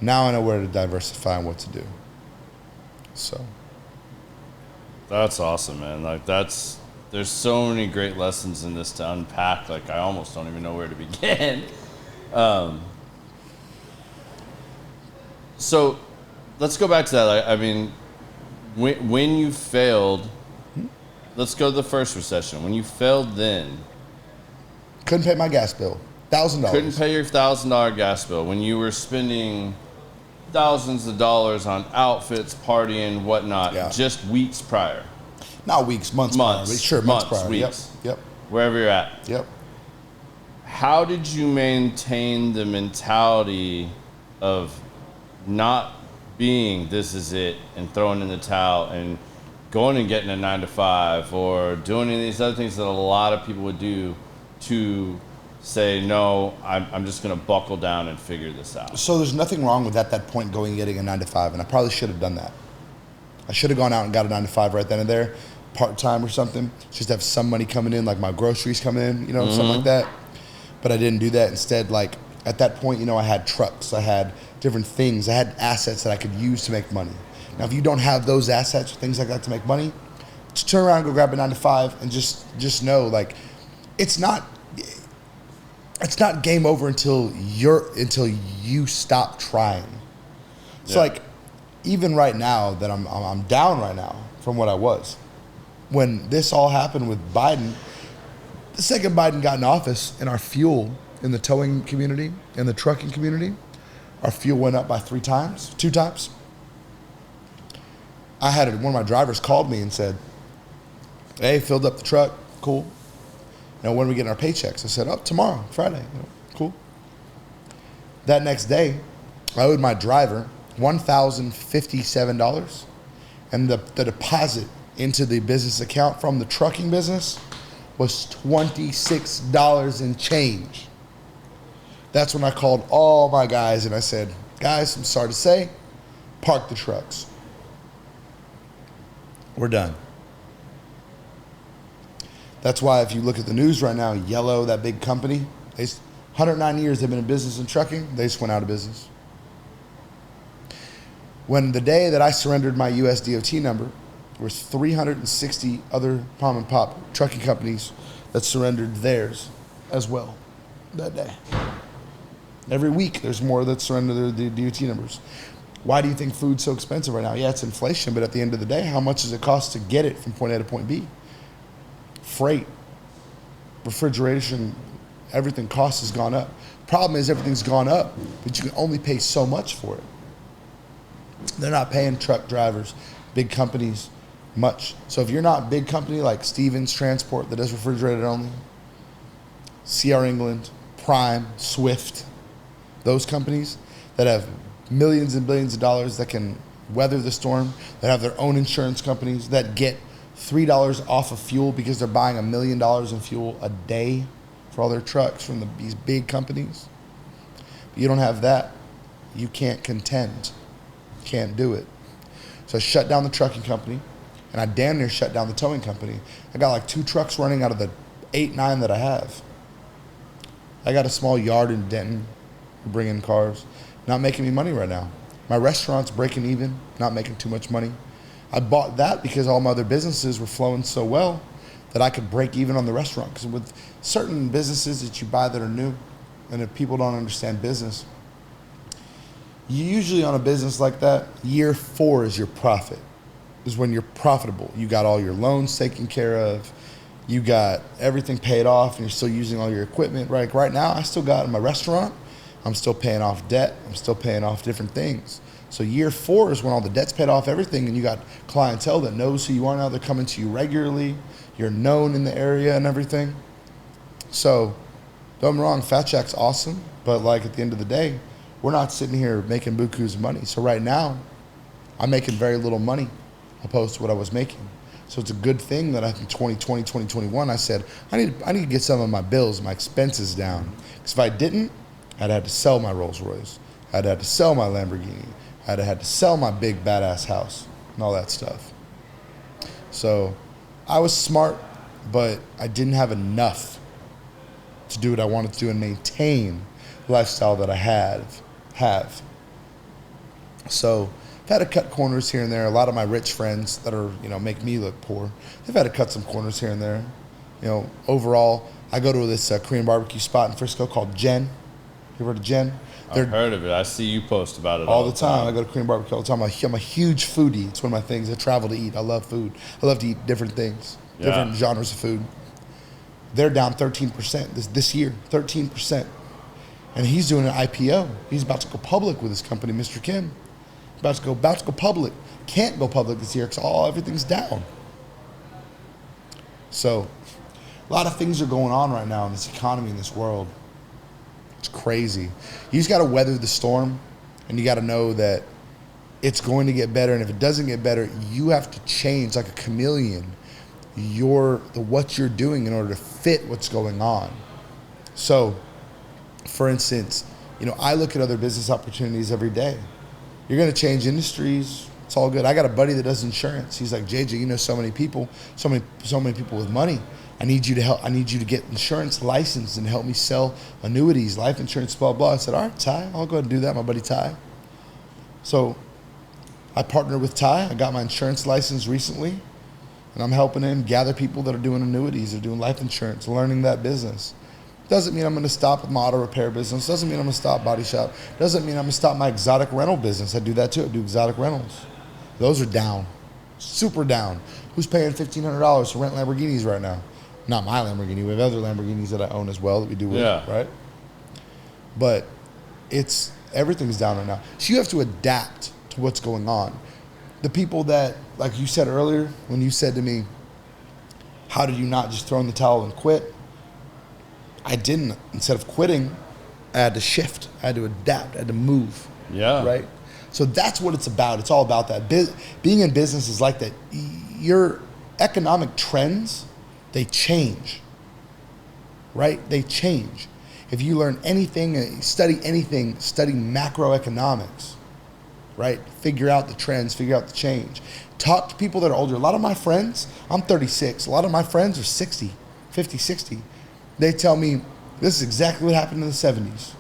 Now I know where to diversify and what to do. So. That's awesome, man. Like there's so many great lessons in this to unpack. Like I almost don't even know where to begin. So let's go back to that. I mean, when you failed, let's go to the first recession. When you failed then. Couldn't pay my gas bill. $1,000. Couldn't pay your $1,000 gas bill. When you were spending thousands of dollars on outfits, partying, whatnot, just weeks prior. Not weeks, months prior. Sure, months prior. Weeks. Yep. Wherever you're at. Yep. How did you maintain the mentality of not being this is it and throwing in the towel and going and getting a 9-to-5 or doing any of these other things that a lot of people would do to say, no, I'm just going to buckle down and figure this out? So there's nothing wrong with at that point going and getting a 9-to-5, and I probably should have done that. I should have gone out and got a 9-to-5 right then and there, part-time or something, just to have some money coming in, like my groceries coming in, something like that. But I didn't do that. Instead, like at that point, I had trucks, I had different things, I had assets that I could use to make money. Now, if you don't have those assets or things like that to make money, just turn around and go grab a 9-to-5 and just know, like, it's not game over until you stop trying. So like, even right now that I'm down right now from what I was, when this all happened with Biden, the second Biden got in office, and our fuel in the towing community and the trucking community, our fuel went up by 2 times. I had one of my drivers called me and said, hey, filled up the truck, cool. When are we getting our paychecks? I said, tomorrow, Friday. Cool. That next day, I owed my driver $1,057, and the deposit into the business account from the trucking business was $26 and change. That's when I called all my guys and I said, guys, I'm sorry to say, park the trucks. We're done. That's why if you look at the news right now, Yellow, that big company, 109 years they've been in business in trucking, they just went out of business. When the day that I surrendered my US DOT number, there was 360 other mom and pop trucking companies that surrendered theirs as well that day. Every week there's more that surrender their DOT numbers. Why do you think food's so expensive right now? Yeah, it's inflation, but at the end of the day, how much does it cost to get it from point A to point B? Freight, refrigeration, everything cost has gone up. Problem is everything's gone up, but you can only pay so much for it. They're not paying truck drivers, big companies, much. So if you're not a big company like Stevens Transport that does refrigerated only, CR England, Prime, Swift, those companies that have millions and billions of dollars that can weather the storm, that have their own insurance companies, that get $3 off of fuel because they're buying $1 million in fuel a day for all their trucks from these big companies. But you don't have that, you can't contend. Can't do it. So I shut down the trucking company, and I damn near shut down the towing company. I got like 2 trucks running out of the 8, 9 that I have. I got a small yard in Denton, bringing cars, not making any money right now. My restaurant's breaking even, not making too much money. I bought that because all my other businesses were flowing so well that I could break even on the restaurant. Because with certain businesses that you buy that are new, and if people don't understand business, you usually on a business like that, year 4 is your profit, is when you're profitable. You got all your loans taken care of, You got everything paid off and you're still using all your equipment. Right now, I still got my restaurant. I'm still paying off debt. I'm still paying off different things. So year 4 is when all the debt's paid off, everything, and you got clientele that knows who you are now. They're coming to you regularly. You're known in the area and everything. So don't get me wrong, Fat Shack's awesome, but like at the end of the day, we're not sitting here making bukus of money. So right now, I'm making very little money opposed to what I was making. So it's a good thing that I think 2020, 2021, I said, I need to get some of my bills, my expenses down. Because if I didn't, I'd have to sell my Rolls Royce. I'd have to sell my Lamborghini. I'd have had to sell my big badass house and all that stuff. So I was smart, but I didn't have enough to do what I wanted to do and maintain the lifestyle that I have. So I've had to cut corners here and there. A lot of my rich friends that are, make me look poor, they've had to cut some corners here and there. Overall, I go to this Korean barbecue spot in Frisco called Jen. You heard of Jen? I've heard of it. I see you post about it all the time. I go to Korean barbecue all the time. I'm a huge foodie. It's one of my things. I travel to eat. I love food. I love to eat different things, different genres of food. They're down 13% this year, 13%. And he's doing an IPO. He's about to go public with his company, Mr. Kim. About to go public. Can't go public this year because everything's down. So a lot of things are going on right now in this economy, in this world. It's crazy. You just got to weather the storm, and you got to know that it's going to get better. And if it doesn't get better, you have to change like a chameleon what you're doing in order to fit what's going on. So, for instance, I look at other business opportunities every day. You're going to change industries. It's all good. I got a buddy that does insurance. He's like, JJ, you know so many people, so many people with money. I need you to help. I need you to get insurance licensed and help me sell annuities, life insurance, blah, blah. I said, all right, Ty, I'll go ahead and do that, my buddy Ty. So I partnered with Ty. I got my insurance license recently, and I'm helping him gather people that are doing annuities or doing life insurance, learning that business. Doesn't mean I'm going to stop with my auto repair business. Doesn't mean I'm going to stop body shop. Doesn't mean I'm going to stop my exotic rental business. I do that too. I do exotic rentals. Those are down, super down. Who's paying $1,500 to rent Lamborghinis right now? Not my Lamborghini. We have other Lamborghinis that I own as well that we do with, right? But everything's down right now. So you have to adapt to what's going on. The people that, like you said earlier, when you said to me, how did you not just throw in the towel and quit? I didn't. Instead of quitting, I had to shift. I had to adapt. I had to move. Yeah. Right? So that's what it's about. It's all about that. Being in business is like that. Your economic trends, they change, right? They change. If you learn anything, study macroeconomics, right? Figure out the trends, figure out the change. Talk to people that are older. A lot of my friends, I'm 36, a lot of my friends are 60, 50, 60. They tell me, this is exactly what happened in the 70s.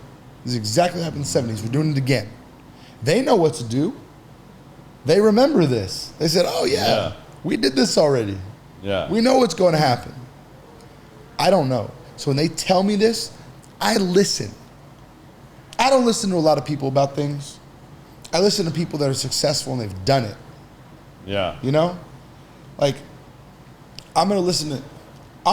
This is exactly what happened in the 70s. We're doing it again. They know what to do. They remember this. They said, oh yeah. We did this already. Yeah. We know what's going to happen. I don't know. So when they tell me this, I listen. I don't listen to a lot of people about things. I listen to people that are successful and they've done it. Yeah. Like I'm going to listen to a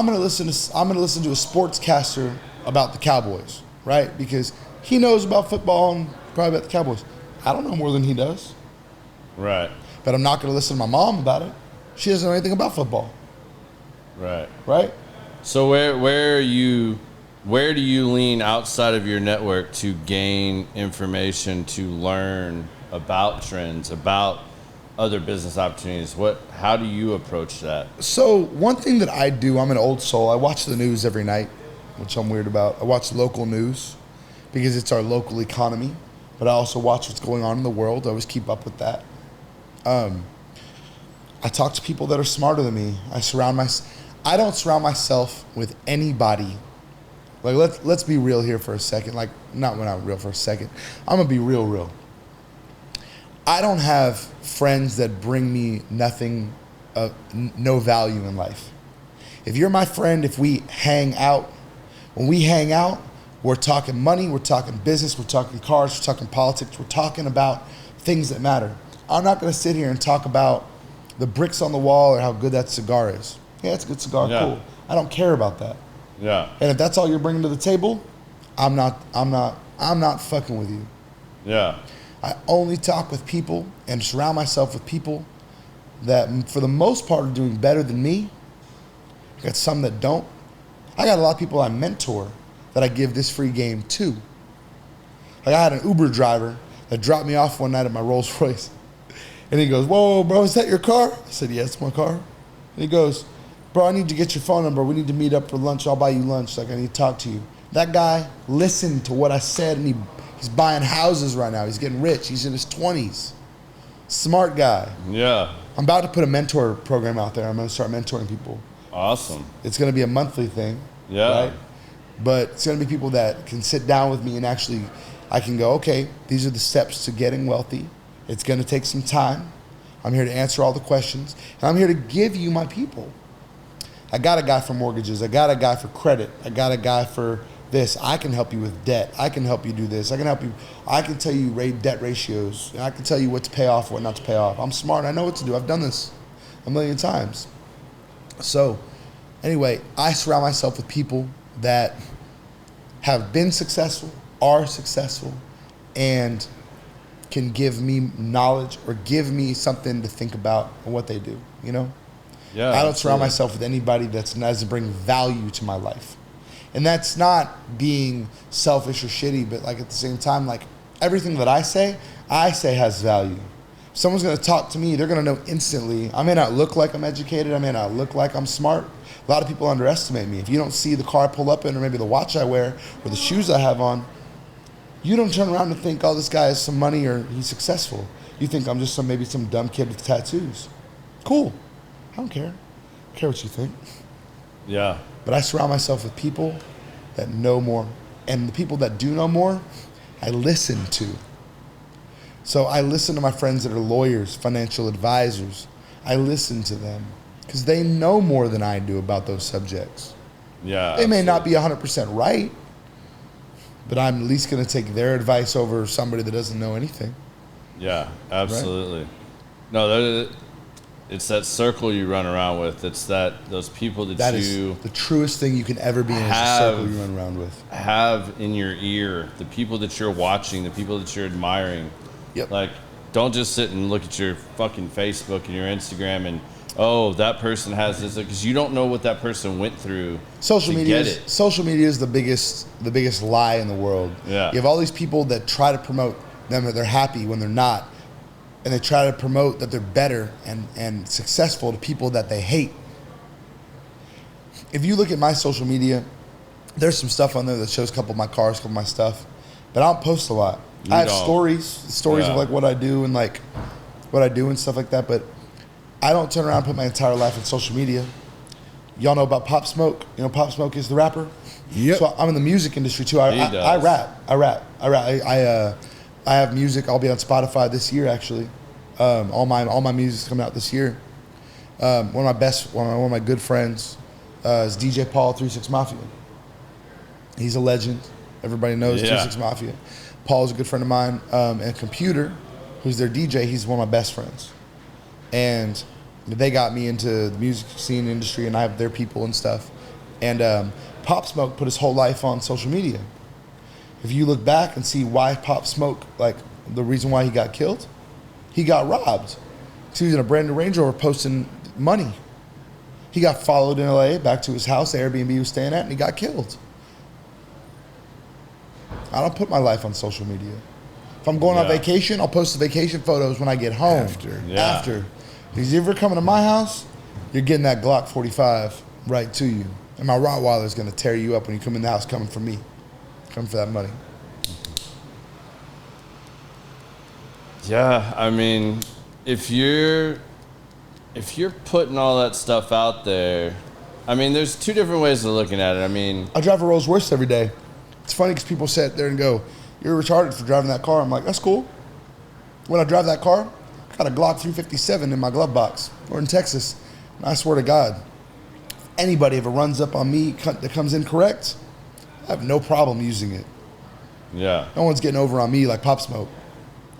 sportscaster about the Cowboys, right? Because he knows about football and probably about the Cowboys. I don't know more than he does. Right. But I'm not going to listen to my mom about it. She doesn't know anything about football. Right. Right? So where do you lean outside of your network to gain information, to learn about trends, about other business opportunities? How do you approach that? So one thing that I do, I'm an old soul. I watch the news every night, which I'm weird about. I watch local news because it's our local economy, but I also watch what's going on in the world. I always keep up with that. I talk to people that are smarter than me. I don't surround myself with anybody. Like let's be real here for a second. Like not real for a second. I'm gonna be real. I don't have friends that bring me nothing, no value in life. If you're my friend, if we hang out, when we hang out, we're talking money, we're talking business, we're talking cars, we're talking politics, we're talking about things that matter. I'm not gonna sit here and talk about the bricks on the wall or how good that cigar is. Yeah, it's a good cigar. Yeah. Cool. I don't care about that. Yeah. And if that's all you're bringing to the table, I'm not fucking with you. Yeah. I only talk with people and surround myself with people that, for the most part, are doing better than me. I got some that don't. I got a lot of people I mentor that I give this free game to. Like I had an Uber driver that dropped me off one night at my Rolls Royce. And he goes, whoa, bro, is that your car? I said, yeah, it's my car. And he goes, bro, I need to get your phone number. We need to meet up for lunch. I'll buy you lunch. Like, I need to talk to you. That guy listened to what I said, and he's buying houses right now. He's getting rich. He's in his 20s. Smart guy. Yeah. I'm about to put a mentor program out there. I'm going to start mentoring people. Awesome. It's going to be a monthly thing. Yeah. Right? But it's going to be people that can sit down with me and actually, I can go, okay, these are the steps to getting wealthy. It's going to take some time. I'm here to answer all the questions. And I'm here to give you my people. I got a guy for mortgages. I got a guy for credit. I got a guy for this. I can help you with debt. I can help you do this. I can help you. I can tell you debt ratios. I can tell you what to pay off, what not to pay off. I'm smart. I know what to do. I've done this a million times. So anyway, I surround myself with people that have been successful, are successful, and can give me knowledge or give me something to think about on what they do, you know? Yeah. I don't surround myself with anybody that doesn't bring value to my life. And that's not being selfish or shitty, but like at the same time, like everything that I say has value. If someone's gonna talk to me, they're gonna know instantly. I may not look like I'm educated, I may not look like I'm smart. A lot of people underestimate me. If you don't see the car I pull up in, or maybe the watch I wear, or the shoes I have on, you don't turn around and think, oh, this guy has some money or he's successful. You think I'm just maybe some dumb kid with tattoos. Cool. I don't care. I care what you think. Yeah. But I surround myself with people that know more. And the people that do know more, I listen to. So I listen to my friends that are lawyers, financial advisors. I listen to them because they know more than I do about those subjects. Yeah. They may not be 100% right, but I'm at least going to take their advice over somebody that doesn't know anything. Yeah, absolutely. Right? No, it's that circle you run around with. It's those people that you... is the truest thing you can ever be in, is the circle you run around with. Have in your ear, the people that you're watching, the people that you're admiring. Yep. Like, don't just sit and look at your fucking Facebook and your Instagram and, oh, that person has this, because you don't know what that person went through. Social media is the biggest lie in the world. Yeah. You have all these people that try to promote them that they're happy when they're not, and they try to promote that they're better and successful to people that they hate. If you look at my social media, there's some stuff on there that shows a couple of my cars, a couple of my stuff, but I don't post a lot. I have stories of like what I do and like what I do and stuff like that, but I don't turn around and put my entire life on social media. Y'all know about Pop Smoke? You know Pop Smoke is the rapper? Yep. So I'm in the music industry too. I rap. I have music. I'll be on Spotify this year actually. All my music's coming out this year. One of my good friends is DJ Paul 36 Mafia. He's a legend. Everybody knows 36 Mafia. Paul's a good friend of mine. And Computer, who's their DJ, he's one of my best friends. And they got me into the music scene industry, and I have their people and stuff. And Pop Smoke put his whole life on social media. If you look back and see why Pop Smoke, like the reason why he got killed, he got robbed. So he was in a brand new Range Rover posting money. He got followed in LA back to his house, the Airbnb he was staying at, and he got killed. I don't put my life on social media. If I'm going on vacation, I'll post the vacation photos when I get home. After. Because if you're coming to my house, you're getting that Glock 45 right to you. And my Rottweiler's going to tear you up when you come in the house coming for me. Coming for that money. Yeah, I mean, if you're putting all that stuff out there, I mean, there's two different ways of looking at it. I mean, I drive a Rolls Royce every day. It's funny because people sit there and go, "You're retarded for driving that car." I'm like, that's cool. When I drive that car, I got a Glock 357 in my glove box. We're in Texas. And I swear to God, if anybody ever runs up on me that comes in correct, I have no problem using it. Yeah. No one's getting over on me like Pop Smoke.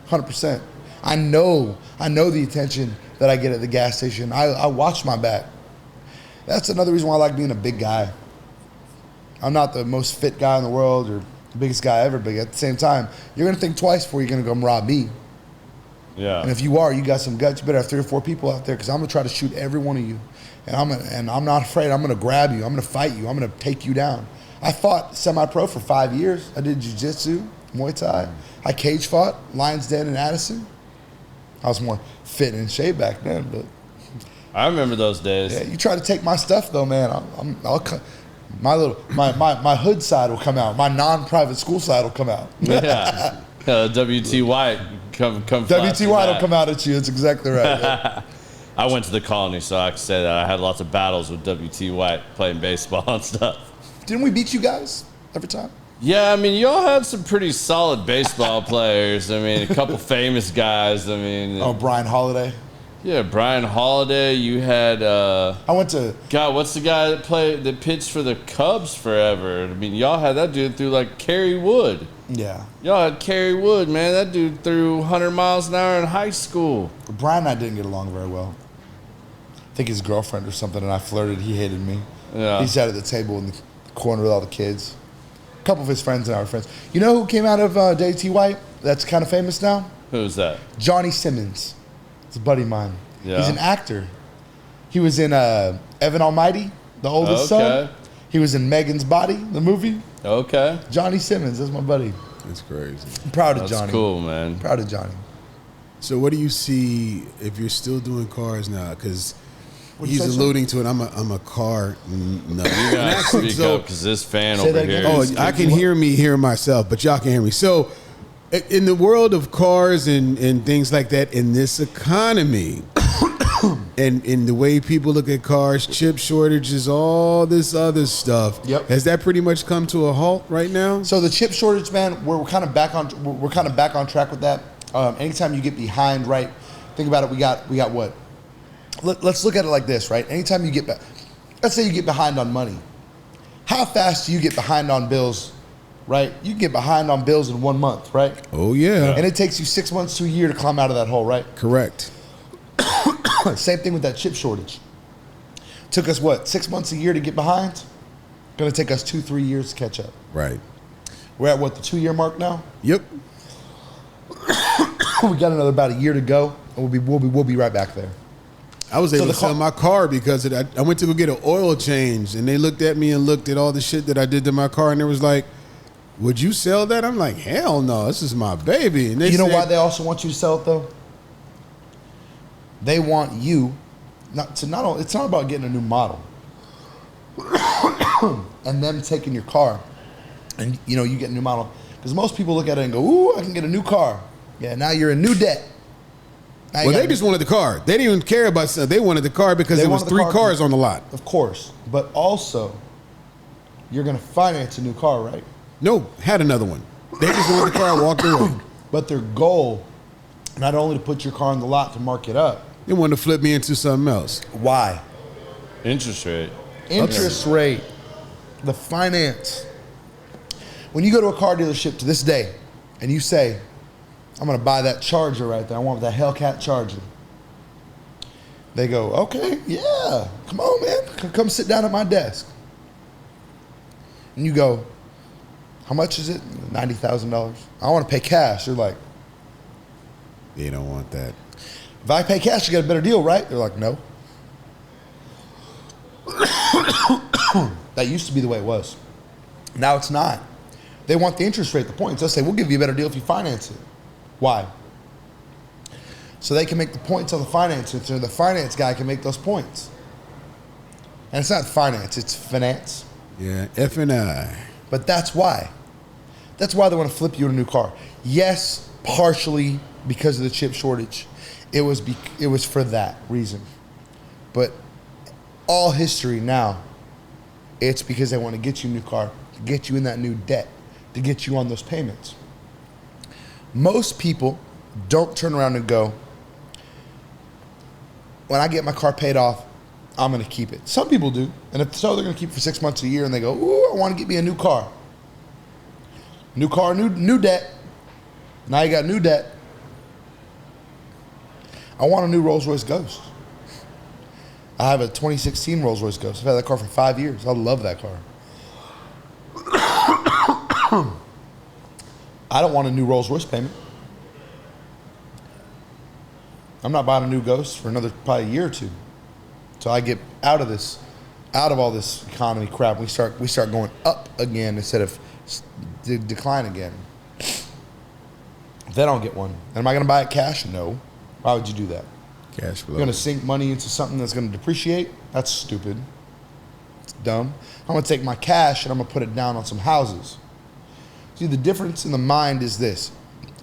100%. I know the attention that I get at the gas station. I watch my back. That's another reason why I like being a big guy. I'm not the most fit guy in the world or the biggest guy ever, but at the same time, you're going to think twice before you're going to come rob me. Yeah. And if you are, you got some guts. You better have 3 or 4 people out there because I'm going to try to shoot every one of you. And I'm not afraid. I'm going to grab you. I'm going to fight you. I'm going to take you down. I fought semi-pro for 5 years. I did jiu-jitsu, Muay Thai. I cage fought, Lions Den and Addison. I was more fit and in shape back then, but I remember those days. yeah, you try to take my stuff though, man. My hood side will come out. My non-private school side will come out. Yeah. WT White come. WT White will come out at you. That's exactly right. Yeah. I went to the colony, so I can say that I had lots of battles with WT White playing baseball and stuff. Didn't we beat you guys every time? Yeah, I mean, y'all had some pretty solid baseball players. I mean, a couple famous guys. I mean, Oh, Brian Holiday. yeah, Brian Holiday. You had I went to God. What's the guy that pitched for the Cubs forever? I mean, y'all had that dude through like Kerry Wood. yeah. Y'all had Kerry Wood, man. That dude threw 100 miles an hour in high school. Brian and I didn't get along very well. I think his girlfriend or something, and I flirted. He hated me. Yeah. He sat at the table in the corner with all the kids. A couple of his friends and our friends. You know who came out of WT White that's kind of famous now? Who's that? Johnny Simmons. It's a buddy of mine. Yeah. He's an actor. He was in Evan Almighty, the oldest son. He was in Megan's Body, the movie. Okay. Johnny Simmons, that's my buddy. That's crazy. I'm proud of That's Johnny. cool, man. Proud of Johnny. So what do you see if you're still doing cars now? Because What'd you he's say, sir? alluding to it. I'm a car. No. You gotta speak So- up because this fan Say over that here. again. Oh, is- I can hear myself, but y'all can hear me. So, in the world of cars and things like that, in this economy, and in the way people look at cars, chip shortages, all this other stuff, Yep. has that pretty much come to a halt right now? So the chip shortage, man, we're kind of back on track with that. Anytime you get behind, right? Think about it. We got what? Let's look at it like this, right? Anytime you get back, let's say you get behind on money. How fast do you get behind on bills, right? You can get behind on bills in 1 month, right? Oh yeah, And it takes you 6 months to a year to climb out of that hole, right? correct. Same thing with that chip shortage. Took us what, 6 months a year to get behind? Gonna take us 2-3 years to catch up. Right. We're at what, the 2-year mark now? Yep. We got another about a year to go, and we'll be right back there. I was able the to sell car- my car because of that. I went to go get an oil change, and they looked at me and looked at all the shit that I did to my car, and it was like, "Would you sell that?" I'm like, "Hell no, this is my baby." And they You know said, why they also want you to sell it though? They want you it's not about getting a new model and them taking your car and you get a new model, because most people look at it and go, "Ooh, I can get a new car." Yeah, now you're in new debt. Now you Well, got they just wanted the car. They didn't even care about stuff. They wanted the car because They there was wanted the 3 car. cars on the lot. Of course, but also you're going to finance a new car, right? No, had another one. They just wanted the car and walked away. But their goal, not only to put your car on the lot to mark it up. They wanted to flip me into something else. Why? Interest rate. Interest rate, the finance. When you go to a car dealership to this day and you say, "I'm going to buy that Charger right there. I want that Hellcat Charger." They go, "Okay, yeah, come on, man. Come sit down at my desk." And you go, "How much is it?" $90,000. "I want to pay cash." They're like, They don't want that. "If I pay cash, you get a better deal, right?" They're like, "No." That used to be the way it was. Now it's not. They want the interest rate, the points. They'll say, "We'll give you a better deal if you finance it." Why? So they can make the points on the finance, so the finance guy can make those points. And it's not finance, it's finance. Yeah, F&I. But that's why. That's why they want to flip you in a new car. Yes, partially because of the chip shortage. It was for that reason. But all history now, it's because they want to get you a new car, to get you in that new debt, to get you on those payments. Most people don't turn around and go, "When I get my car paid off, I'm going to keep it." Some people do. And if so, they're going to keep it for 6 months, a year, and they go, "Ooh, I want to get me a new car." New car, new debt. Now you got new debt. "I want a new Rolls Royce Ghost." I have a 2016 Rolls Royce Ghost. I've had that car for 5 years. I love that car. I don't want a new Rolls Royce payment. I'm not buying a new Ghost for another probably a year or two. So I get out of all this economy crap. We start going up again instead of decline again. Then I'll get one. And am I going to buy it cash? No. Why would you do that? Cash flow. You're going to sink money into something that's going to depreciate? That's stupid. It's dumb. I'm going to take my cash and I'm going to put it down on some houses. See, the difference in the mind is this.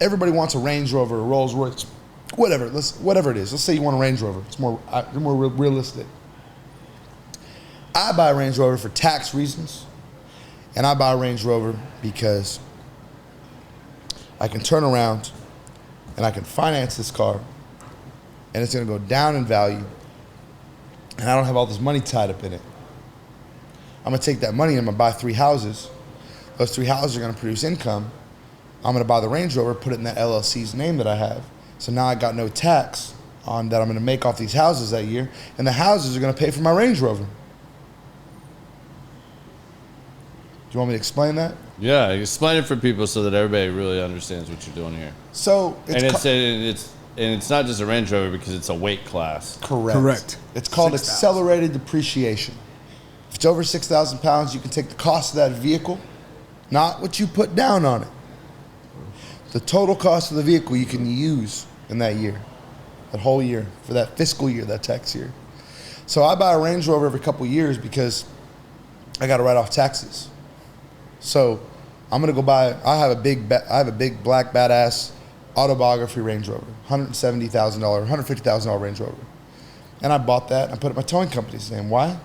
Everybody wants a Range Rover, a Rolls Royce, whatever it is. Let's say you want a Range Rover. It's more realistic. I buy a Range Rover for tax reasons, and I buy a Range Rover because I can turn around and I can finance this car, and it's going to go down in value, and I don't have all this money tied up in it. I'm going to take that money and I'm going to buy 3 houses. Those 3 houses are going to produce income. I'm going to buy the Range Rover, put it in that LLC's name that I have. So now I got no tax on that I'm going to make off these houses that year, and the houses are going to pay for my Range Rover. Do you want me to explain that? Yeah, explain it for people so that everybody really understands what you're doing here. So It's not just a Range Rover because it's a weight class. Correct. It's called 6,000. accelerated depreciation. If it's over 6,000 pounds, you can take the cost of that vehicle, not what you put down on it. The total cost of the vehicle you can use in that year, that whole year, for that fiscal year, that tax year. So I buy a Range Rover every couple of years because I got to write off taxes. So I'm gonna go buy. I have a big black badass autobiography Range Rover, $170,000, $150,000 Range Rover, and I bought that and I put it in my towing company's name. Why?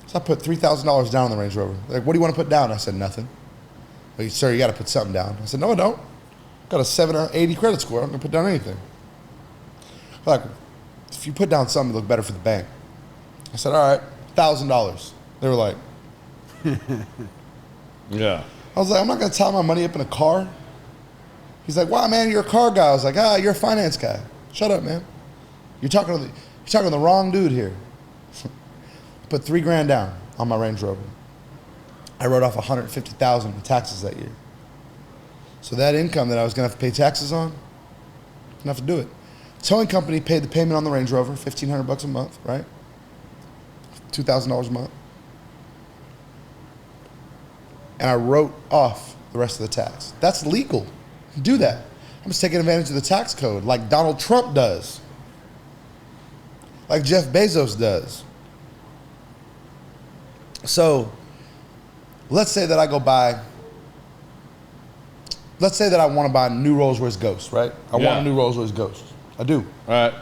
So I put $3,000 down on the Range Rover. They're like, what do you want to put down? I said nothing. Like, sir, you got to put something down. I said, no, I don't. Got a 780 credit score. I'm gonna put down anything. Like, if you put down something, it'll look better for the bank. I said, all right, $1,000. They were like, Yeah. I was like, I'm not gonna tie my money up in a car. He's like, wow, man, you're a car guy. I was like, you're a finance guy. Shut up, man. You're talking to the wrong dude here. Put $3,000 down on my Range Rover. I wrote off $150,000 in taxes that year. So that income that I was gonna have to pay taxes on, didn't have to do it. Towing company paid the payment on the Range Rover, $1,500 a month, right? $2,000 a month. And I wrote off the rest of the tax. That's legal. Do that. I'm just taking advantage of the tax code like Donald Trump does. Like Jeff Bezos does. So let's say that I want to buy a new Rolls Royce Ghost, right? I want a new Rolls Royce Ghost. I do. All right.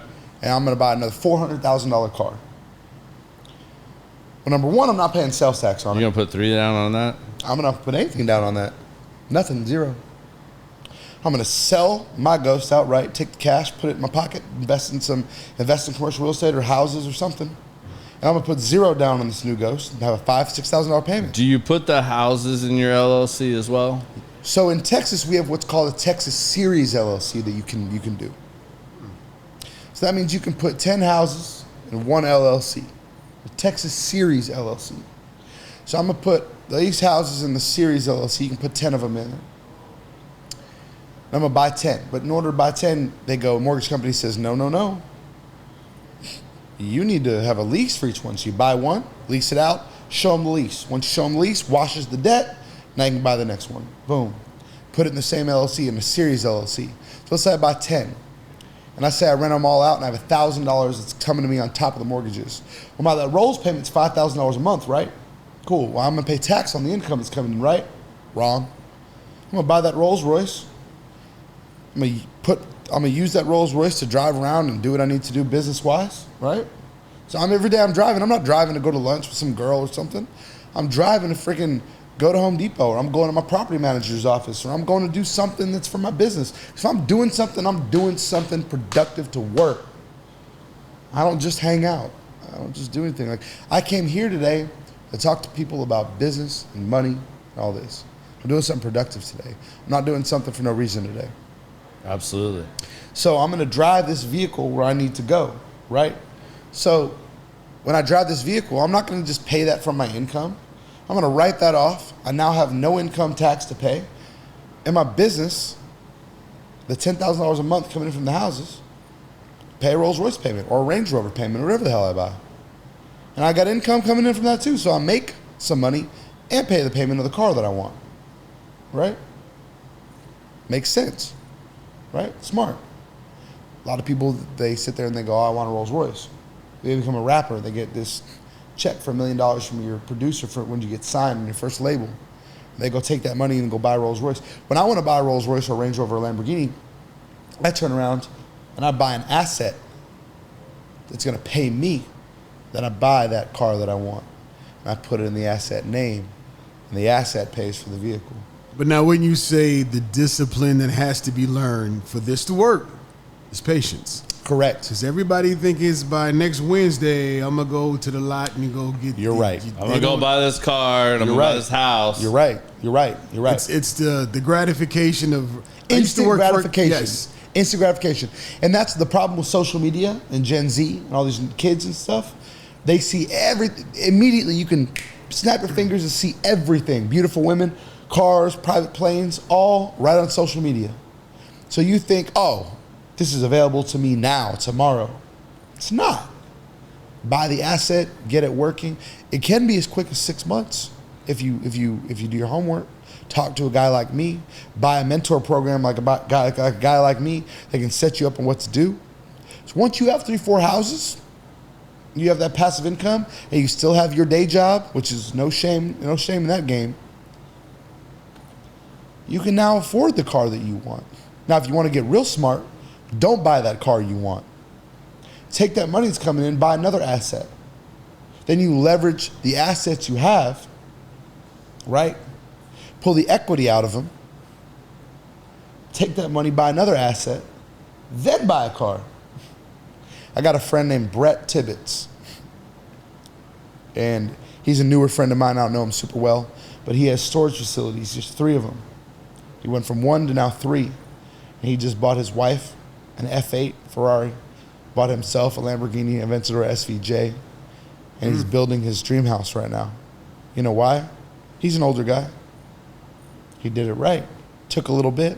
And I'm going to buy another $400,000 car. Well, number one, I'm not paying sales tax on it. You gonna put 3 down on that? I'm going to put anything down on that. Nothing, zero. I'm going to sell my Ghost outright, take the cash, put it in my pocket, invest in commercial real estate or houses or something. And I'm going to put 0 down on this new Ghost and have a $5,000-$6,000 payment. Do you put the houses in your LLC as well? So in Texas, we have what's called a Texas Series LLC that you can do. So that means you can put 10 houses in one LLC, a Texas Series LLC. So I'm going to put these houses in the Series LLC. You can put 10 of them in. I'm going to buy 10. But in order to buy 10, mortgage company says, no. You need to have a lease for each one. So you buy one, lease it out, show them the lease. Once you show them the lease, washes the debt, now you can buy the next one. Boom. Put it in the same LLC, in the Series LLC. So let's say I buy 10. And I say I rent them all out and I have $1,000 that's coming to me on top of the mortgages. Well, that Rolls payment's $5,000 a month, right? Cool. Well, I'm going to pay tax on the income that's coming in, right? Wrong. I'm going to buy that Rolls Royce. I'm going to use that Rolls Royce to drive around and do what I need to do business-wise, right? So every day I'm driving. I'm not driving to go to lunch with some girl or something. I'm driving to freaking go to Home Depot, or I'm going to my property manager's office, or I'm going to do something that's for my business. If I'm doing something productive to work. I don't just hang out. I don't just do anything. Like, I came here today to talk to people about business and money and all this. I'm doing something productive today. I'm not doing something for no reason today. Absolutely. So I'm going to drive this vehicle where I need to go, right? So when I drive this vehicle, I'm not going to just pay that from my income. I'm going to write that off. I now have no income tax to pay. In my business, the $10,000 a month coming in from the houses, pay a Rolls Royce payment or a Range Rover payment or whatever the hell I buy. And I got income coming in from that too. So I make some money and pay the payment of the car that I want. Right? Makes sense. Right? Smart. A lot of people, they sit there and they go, oh, I want a Rolls Royce. They become a rapper. They get this check for $1 million from your producer for when you get signed on your first label. They go take that money and go buy a Rolls Royce. When I want to buy a Rolls Royce or a Range Rover or a Lamborghini, I turn around and I buy an asset that's going to pay me. Then I buy that car that I want. And I put it in the asset name. And the asset pays for the vehicle. But now when you say the discipline that has to be learned for this to work is patience. Correct. Because everybody think it's by next Wednesday, I'm going to go to the lot and go get... You're right. I'm going to go buy this car and I'm going to buy this house. You're right. It's the gratification of... Instant gratification. Yes. Instant gratification. And that's the problem with social media and Gen Z and all these kids and stuff. They see everything. Immediately you can snap your fingers and see everything. Beautiful women, cars, private planes, all right on social media. So you think, oh, this is available to me now, tomorrow. It's not. Buy the asset, get it working. It can be as quick as 6 months if you do your homework. Talk to a guy like me. Buy a mentor program like a guy like me that can set you up on what to do. So once you have 3-4 houses, you have that passive income, and you still have your day job, which is no shame in that game. You can now afford the car that you want. Now, if you want to get real smart, don't buy that car you want. Take that money that's coming in, buy another asset. Then you leverage the assets you have, right? Pull the equity out of them. Take that money, buy another asset, then buy a car. I got a friend named Brett Tibbetts. And he's a newer friend of mine. I don't know him super well. But he has storage facilities, just 3 of them. He went from 1 to now 3. And he just bought his wife an F8 Ferrari, bought himself a Lamborghini Aventador SVJ, and he's building his dream house right now. You know why? He's an older guy. He did it right. Took a little bit.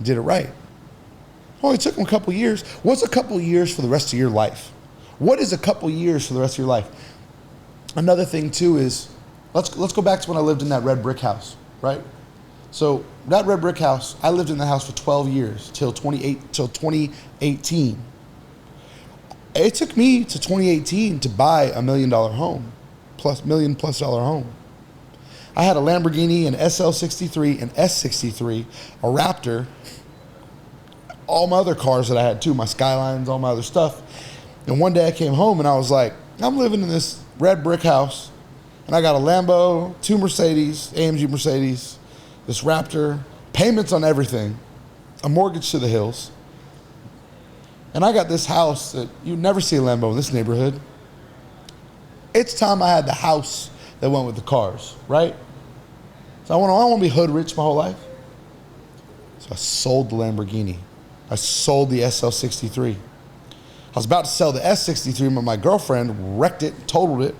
Did it right. Only took him a couple years. What's a couple years for the rest of your life? What is a couple years for the rest of your life? Another thing too is, let's go back to when I lived in that red brick house, right? So that red brick house, I lived in that house for 12 years till 2018. It took me to 2018 to buy $1 million home, $1 million+ home. I had a Lamborghini, an SL63, an S63, a Raptor, all my other cars that I had too, my Skylines, all my other stuff. And one day I came home and I was like, I'm living in this red brick house and I got a Lambo, 2 Mercedes, AMG Mercedes, this Raptor, payments on everything, a mortgage to the hills. And I got this house that you'd never see a Lambo in this neighborhood. It's time I had the house that went with the cars, right? So I want to be hood rich my whole life. So I sold the Lamborghini. I sold the SL63. I was about to sell the S63, but my girlfriend wrecked it, totaled it,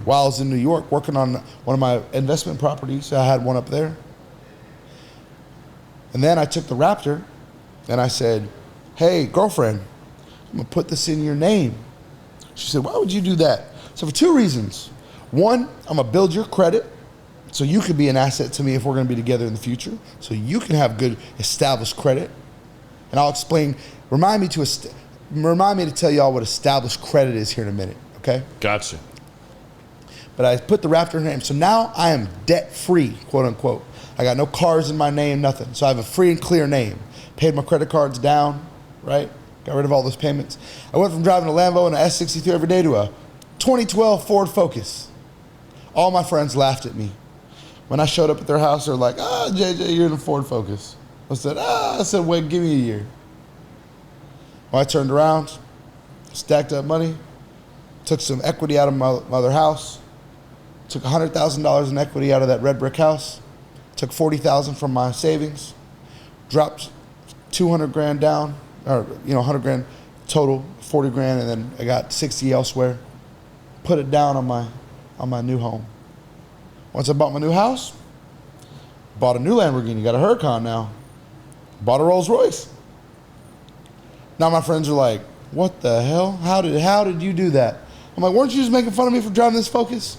while I was in New York working on one of my investment properties. I had one up there. And then I took the Raptor and I said, hey, girlfriend, I'm going to put this in your name. She said, why would you do that? So for 2 reasons. One, I'm going to build your credit so you can be an asset to me if we're going to be together in the future, so you can have good established credit. And I'll explain, remind me to tell y'all what established credit is here in a minute, okay? Gotcha. But I put the Raptor in her name. So now I am debt-free, quote unquote. I got no cars in my name, nothing. So I have a free and clear name. Paid my credit cards down, right? Got rid of all those payments. I went from driving a Lambo and an S63 every day to a 2012 Ford Focus. All my friends laughed at me. When I showed up at their house, they're like, JJ, you're in a Ford Focus. I said, wait, give me a year. When I turned around, stacked up money, took some equity out of my other house, took $100,000 in equity out of that red brick house, took $40,000 from my savings, dropped 200 grand down, or 100 grand, total 40 grand, and then I got 60 elsewhere. Put it down on my new home. Once I bought my new house, bought a new Lamborghini, got a Huracan now, bought a Rolls Royce. Now my friends are like, what the hell? How did you do that? I'm like, weren't you just making fun of me for driving this Focus?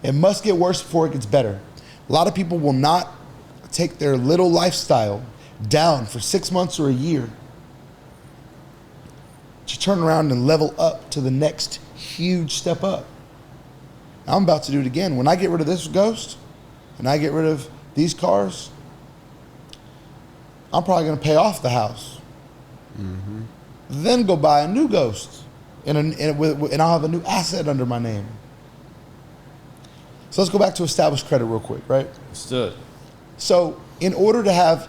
It must get worse before it gets better. A lot of people will not take their little lifestyle down for 6 months or a year to turn around and level up to the next huge step up. I'm about to do it again. When I get rid of this Ghost and I get rid of these cars, I'm probably going to pay off the house. Mm-hmm. Then go buy a new Ghost, and I'll have a new asset under my name. So let's go back to established credit real quick, right? Let's do it. So in order to have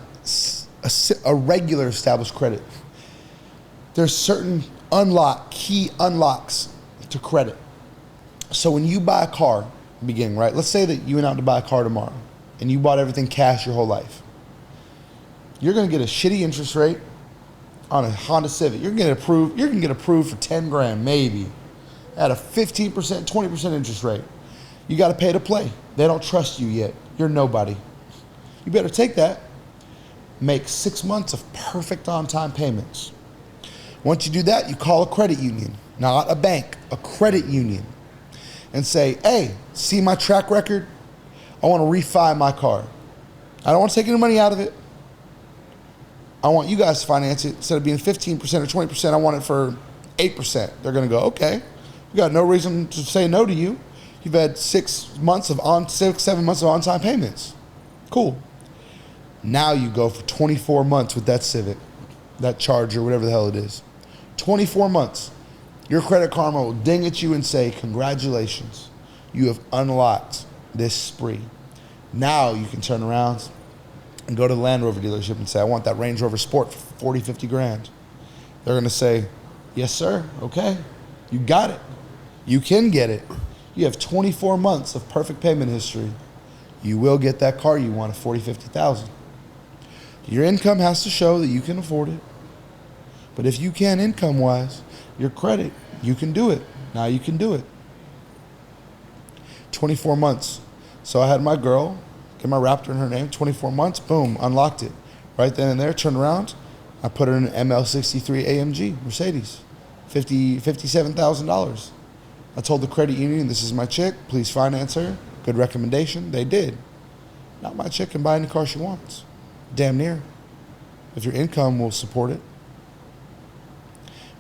a regular established credit, there's certain key unlocks to credit. So when you buy a car, beginning, right? Let's say that you went out to buy a car tomorrow and you bought everything cash your whole life. You're going to get a shitty interest rate on a Honda Civic. You're going to get approved for 10 grand maybe at a 15%, 20% interest rate. You got to pay to play. They don't trust you yet. You're nobody. You better take that. Make 6 months of perfect on-time payments. Once you do that, you call a credit union, not a bank, a credit union, and say, hey, see my track record? I want to refi my car. I don't want to take any money out of it. I want you guys to finance it. Instead of being 15% or 20%, I want it for 8%. They're going to go, okay, we got no reason to say no to you. You've had 7 months of on-time payments. Cool. Now you go for 24 months with that Civic, that Charger, whatever the hell it is. 24 months. Your Credit Karma will ding at you and say, congratulations, you have unlocked this spree. Now you can turn around and go to the Land Rover dealership and say, I want that Range Rover Sport for 40, 50 grand. They're going to say, yes, sir. Okay. You got it. You can get it. You have 24 months of perfect payment history. You will get that car you want at 40, 50,000. Your income has to show that you can afford it. But if you can income-wise, your credit, you can do it. Now you can do it. 24 months. So I had my girl, get my Raptor in her name, 24 months, boom, unlocked it. Right then and there, turned around, I put her in an ML63 AMG, Mercedes, $57,000. I told the credit union, this is my chick, please finance her. Good recommendation. They did. Now my chick can buy any car she wants. Damn near. If your income will support it.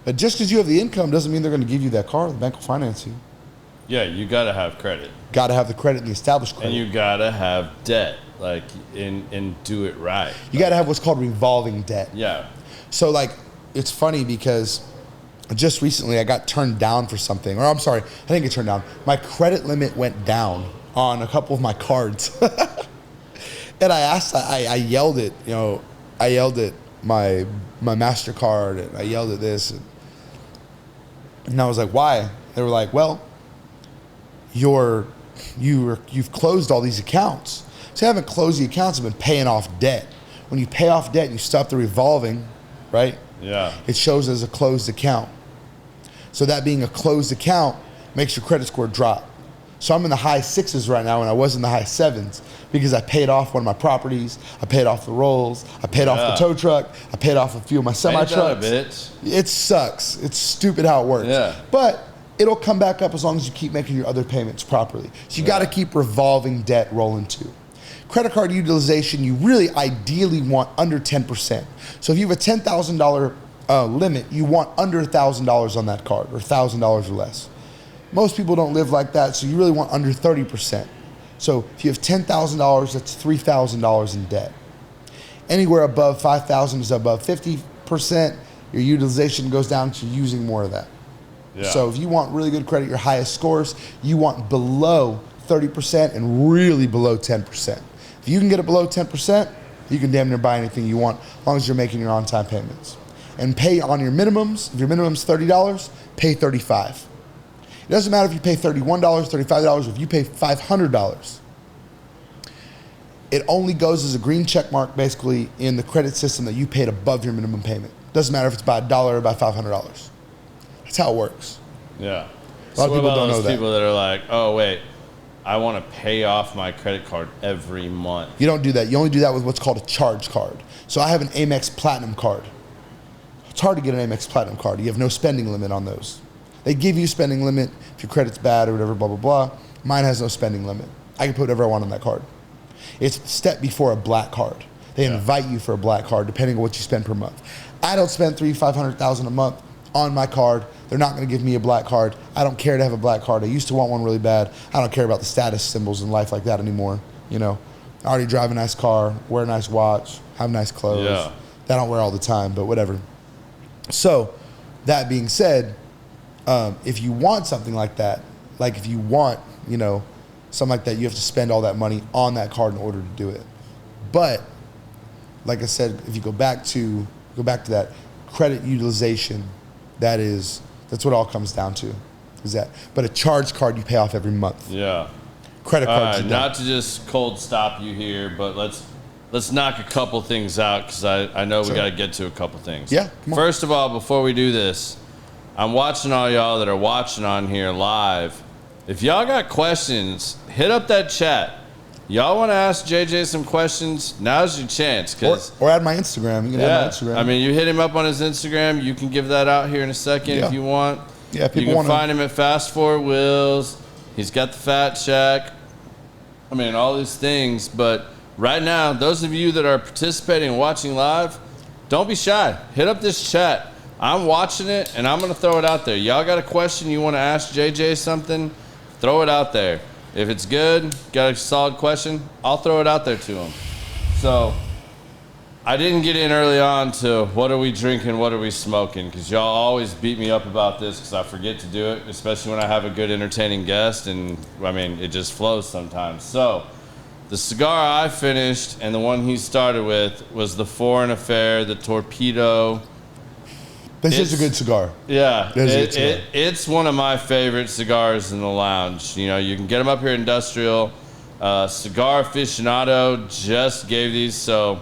But just because you have the income doesn't mean they're going to give you that car. The bank will finance you. Yeah, you got to have credit. Got to have the credit and the established credit. And you got to have debt, like, and do it right. You got to have what's called revolving debt. Yeah. So, like, it's funny because just recently I got turned down for something. Or I'm sorry, I didn't get turned down. My credit limit went down on a couple of my cards. And I asked, I yelled at, I yelled at my MasterCard, and I yelled at this. And I was like, why? They were like, well, you've closed all these accounts. So you haven't closed the accounts, you've been paying off debt. When you pay off debt and you stop the revolving, right? Yeah. It shows as a closed account. So that being a closed account makes your credit score drop. So I'm in the high 6s right now, and I was in the high 7s because I paid off one of my properties, I paid off the rolls, I paid off the tow truck, I paid off a few of my semi-trucks. It sucks. It's stupid how it works. Yeah. But it'll come back up as long as you keep making your other payments properly. So you got to keep revolving debt rolling too. Credit card utilization, you really ideally want under 10%. So if you have a $10,000 limit, you want under $1,000 on that card, or $1,000 or less. Most people don't live like that, so you really want under 30%. So if you have $10,000, that's $3,000 in debt. Anywhere above $5,000 is above 50%. Your utilization goes down to using more of that. Yeah. So if you want really good credit, your highest scores, you want below 30% and really below 10%. If you can get it below 10%, you can damn near buy anything you want as long as you're making your on-time payments. And pay on your minimums. If your minimum's $30, pay $35. It doesn't matter if you pay $31, $35, or if you pay $500. It only goes as a green check mark basically in the credit system that you paid above your minimum payment. Doesn't matter if it's by $1 or by $500. That's how it works. Yeah. A lot of people don't know that. People that are like, oh, wait, I want to pay off my credit card every month. You don't do that. You only do that with what's called a charge card. So I have an Amex Platinum card. It's hard to get an Amex Platinum card. You have no spending limit on those. They give you a spending limit if your credit's bad or whatever, blah, blah, blah. Mine has no spending limit. I can put whatever I want on that card. It's the step before a black card. They invite you for a black card depending on what you spend per month. I don't spend $500,000 a month on my card. They're not going to give me a black card. I don't care to have a black card. I used to want one really bad. I don't care about the status symbols in life like that anymore. You know, I already drive a nice car, wear a nice watch, have nice clothes. Yeah. That I don't wear all the time, but whatever. So, that being said, if you want something like that, like if you want, you know, something like that, you have to spend all that money on that card in order to do it. But, like I said, if you go back to that credit utilization, that's what it all comes down to, is that. But a charge card you pay off every month. Yeah. Credit cards. Not to just cold stop you here, but let's knock a couple things out because I know we got to get to a couple things. Yeah. Come on. First of all, before we do this, I'm watching all y'all that are watching on here live. If y'all got questions, hit up that chat. Y'all want to ask JJ some questions? Now's your chance. Or add my Instagram. You can add my Instagram. I mean, you hit him up on his Instagram. You can give that out here in a second if you want. Yeah, people you can want find him at Fast Forward Wheels. He's got the Fat Shack. I mean, all these things. But right now, those of you that are participating and watching live, don't be shy. Hit up this chat. I'm watching it, and I'm going to throw it out there. Y'all got a question you want to ask JJ something? Throw it out there. If it's good, got a solid question, I'll throw it out there to him. So I didn't get in early on to what are we drinking, what are we smoking, because y'all always beat me up about this because I forget to do it, especially when I have a good entertaining guest, and I mean, it just flows sometimes. So the cigar I finished and the one he started with was the Foreign Affair, the Torpedo. This is a good cigar. Yeah, it's one of my favorite cigars in the lounge. You know, you can get them up here at Industrial. Cigar Aficionado just gave these. So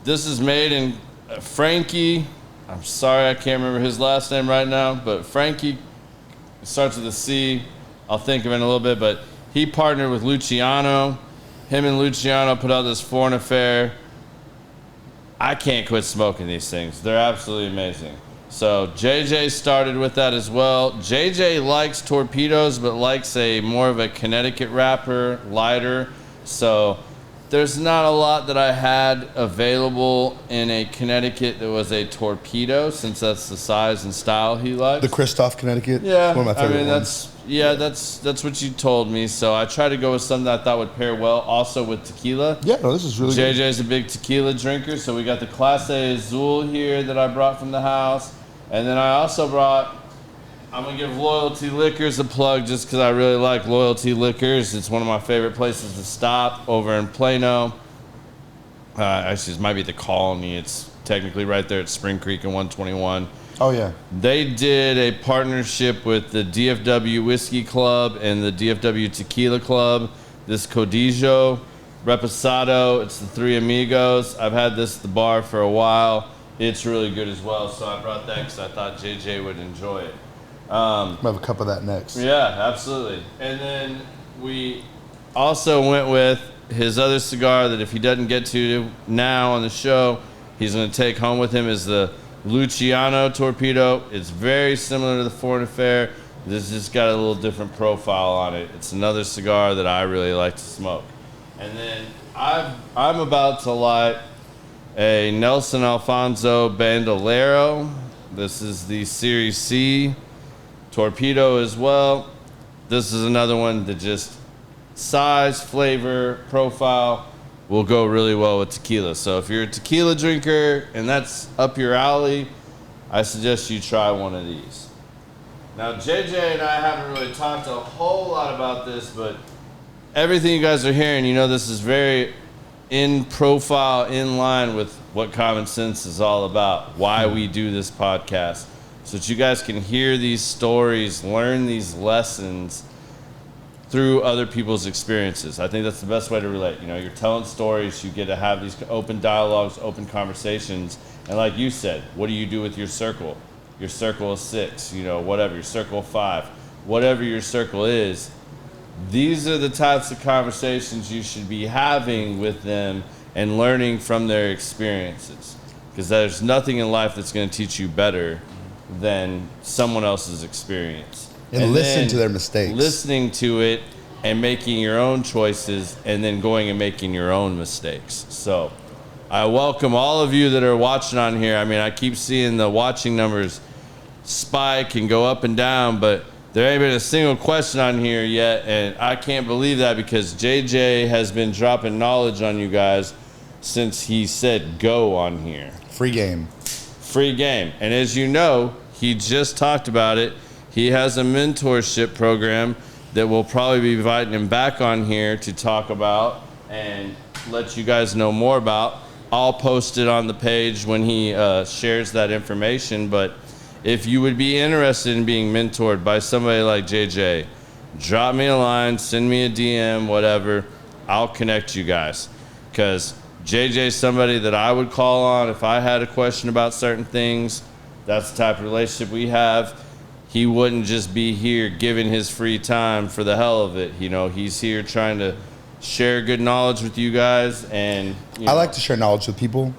this is made in Frankie. I'm sorry I can't remember his last name right now, but Frankie starts with a C. I'll think of it in a little bit, but he partnered with Luciano. Him and Luciano put out this Foreign Affair. I can't quit smoking these things. They're absolutely amazing. So JJ started with that as well. JJ likes torpedoes, but likes a more of a Connecticut wrapper, lighter. So there's not a lot that I had available in a Connecticut that was a torpedo, since that's the size and style he likes. The Christoph Connecticut. Yeah, one of my favorite ones. That's what you told me. So I tried to go with something that I thought would pair well, also with tequila. Yeah, no, this is really good. JJ's a big tequila drinker, so we got the Clase Azul here that I brought from the house, and then I also brought. I'm gonna give Loyalty Liquors a plug just because I really like Loyalty Liquors. It's one of my favorite places to stop over in Plano. Actually, it might be the Colony. It's technically right there at Spring Creek and 121. Oh, yeah. They did a partnership with the DFW Whiskey Club and the DFW Tequila Club. This Codijo Reposado, it's the Three Amigos. I've had this at the bar for a while. It's really good as well, so I brought that because I thought JJ would enjoy it. I'll have a cup of that next. Yeah, absolutely. And then we also went with his other cigar that if he doesn't get to now on the show, he's going to take home with him, is the Luciano Torpedo. It's very similar to the Foreign Affair. This just got a little different profile on it. It's another cigar that I really like to smoke. And then I'm about to light a Nelson Alfonso Bandolero. This is the Series C Torpedo as well. This is another one that just size, flavor, profile will go really well with tequila. So if you're a tequila drinker and that's up your alley, I suggest you try one of these. Now, JJ and I haven't really talked a whole lot about this, but everything you guys are hearing, you know, this is very in profile, in line with what Common Sense is all about, why we do this podcast, so that you guys can hear these stories, learn these lessons, through other people's experiences. I think that's the best way to relate. You know, you're telling stories, you get to have these open dialogues, open conversations. And like you said, what do you do with your circle? Your circle of 6, you know, whatever, your circle of 5, whatever your circle is. These are the types of conversations you should be having with them and learning from their experiences. Because there's nothing in life that's going to teach you better than someone else's experience. And listen to their mistakes. Listening to it and making your own choices and then going and making your own mistakes. So I welcome all of you that are watching on here. I mean, I keep seeing the watching numbers spike and go up and down, but there ain't been a single question on here yet, and I can't believe that because JJ has been dropping knowledge on you guys since he said go on here. Free game. Free game. And as you know, he just talked about it. He has a mentorship program that we'll probably be inviting him back on here to talk about and let you guys know more about. I'll post it on the page when he shares that information, but if you would be interested in being mentored by somebody like JJ, drop me a line, send me a DM, whatever. I'll connect you guys. Because JJ's somebody that I would call on if I had a question about certain things. That's the type of relationship we have. He wouldn't just be here giving his free time for the hell of it. You know, he's here trying to share good knowledge with you guys. And I like to share knowledge with people,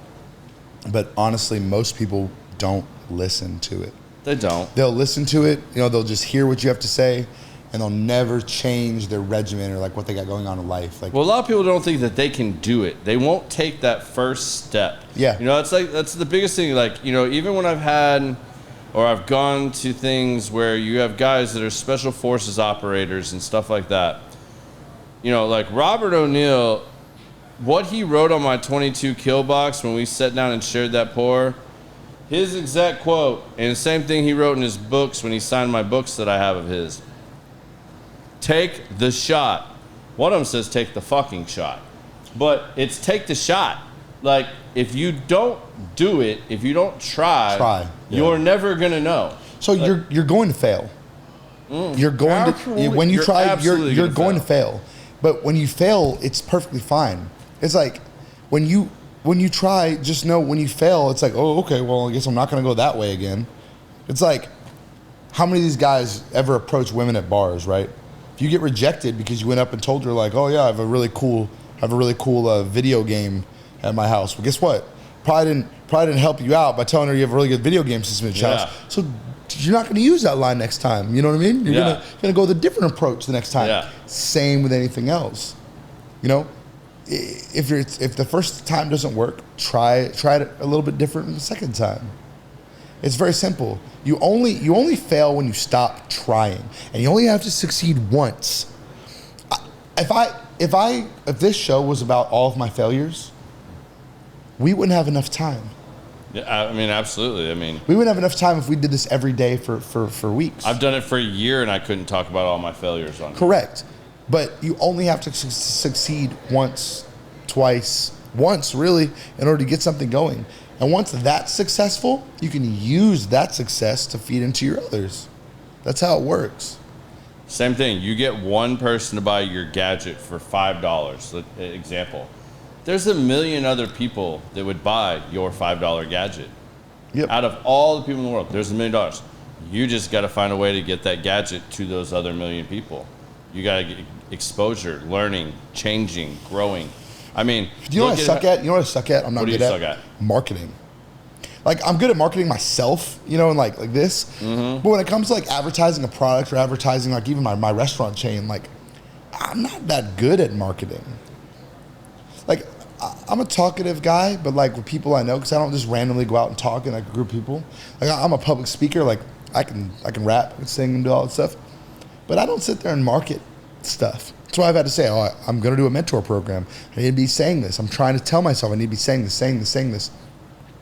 but honestly, most people don't listen to it. They don't. They'll listen to it, you know, they'll just hear what you have to say, and they'll never change their regimen or like what they got going on in life. Like, well, a lot of people don't think that they can do it. They won't take that first step. Yeah. You know, that's the biggest thing. Like, you know, even when I've gone to things where you have guys that are special forces operators and stuff like that. You know, like Robert O'Neill, what he wrote on my 22 kill box when we sat down and shared that pour, his exact quote, and the same thing he wrote in his books when he signed my books that I have of his. Take the shot. One of them says take the fucking shot. But it's take the shot. Like, if you don't do it, if you don't try. You're never going to know. So you're going to fail. You're going to, when you try, you're going to fail. But when you fail, it's perfectly fine. It's like when you try, just know when you fail, it's like, oh, okay, well, I guess I'm not going to go that way again. It's like, how many of these guys ever approach women at bars, right? If you get rejected because you went up and told her like, oh yeah, I have a really cool video game at my house. Well, guess what? Probably didn't help you out by telling her you have a really good video game system at your house. So you're not going to use that line next time. You know what I mean? You're gonna go with a different approach the next time. Yeah. Same with anything else. You know, if the first time doesn't work, try it a little bit different the second time. It's very simple. You only fail when you stop trying, and you only have to succeed once. If this show was about all of my failures, we wouldn't have enough time. Yeah, I mean, absolutely. I mean, we wouldn't have enough time if we did this every day for weeks. I've done it for a year, and I couldn't talk about all my failures on it. Correct. But you only have to succeed once, twice, once really, in order to get something going. And once that's successful, you can use that success to feed into your others. That's how it works. Same thing. You get one person to buy your gadget for $5. Example. There's a million other people that would buy your $5 gadget. Yep. Out of all the people in the world, there's $1 million. You just got to find a way to get that gadget to those other million people. You got to get exposure, learning, changing, growing. I mean, do you know what I suck at? You know what I suck at? I'm not good at? What do you suck at? Marketing. Like, I'm good at marketing myself, you know, and like this. Mm-hmm. But when it comes to like advertising a product or advertising like even my restaurant chain, like I'm not that good at marketing. Like, I'm a talkative guy, but like with people I know, because I don't just randomly go out and talk in like a group of people. Like, I'm a public speaker. Like, I can rap and sing and do all that stuff, but I don't sit there and market stuff. That's why I've had to say, oh, I'm going to do a mentor program. I need to be saying this. I'm trying to tell myself I need to be saying this.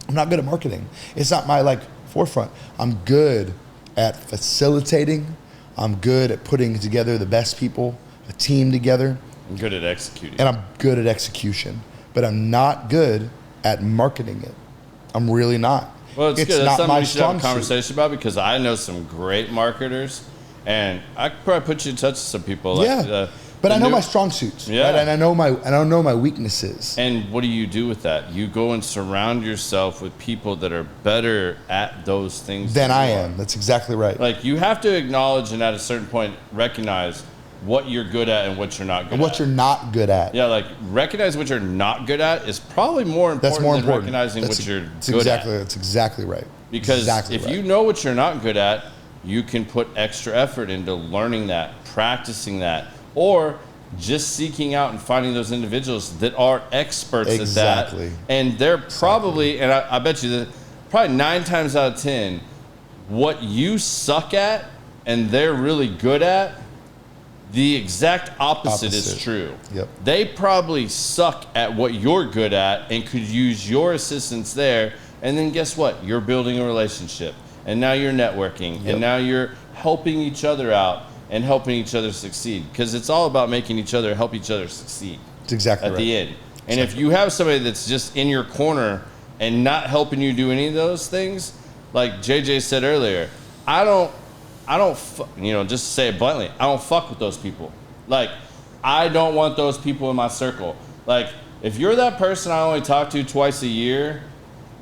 I'm not good at marketing. It's not my like forefront. I'm good at facilitating. I'm good at putting together the best people, a team together. I'm good at executing. And I'm good at execution, but I'm not good at marketing it. I'm really not. Well, it's good. That's not something my we should have a strong conversation about, because I know some great marketers, And I could probably put you in touch with some people. Like, Yeah. But I know my strong suits, Yeah. right? And I know my weaknesses. And what do you do with that? You go and surround yourself with people that are better at those things Than I am. That's exactly right. Like, you have to acknowledge and at a certain point recognize what you're good at and what you're not good And what you're not good at. Yeah, like, recognize what you're not good at is probably more important That's more than important. recognizing what you're good exactly, at. That's exactly right. Because exactly if right. you know what you're not good at, you can put extra effort into learning that, practicing that, or just seeking out and finding those individuals that are experts Exactly. at that. And they're probably, and I bet you that probably 9 times out of 10, what you suck at and they're really good at, the exact opposite is true. Yep. They probably suck at what you're good at and could use your assistance there. And then guess what? You're building a relationship. And now you're networking. Yep. And now you're helping each other out and helping each other succeed. Because it's all about making each other help each other succeed. That's exactly at right. the end. And if you have somebody that's just in your corner and not helping you do any of those things, like JJ said earlier, I don't, just to say it bluntly, I don't fuck with those people. Like, I don't want those people in my circle. Like, if you're that person I only talk to twice a year,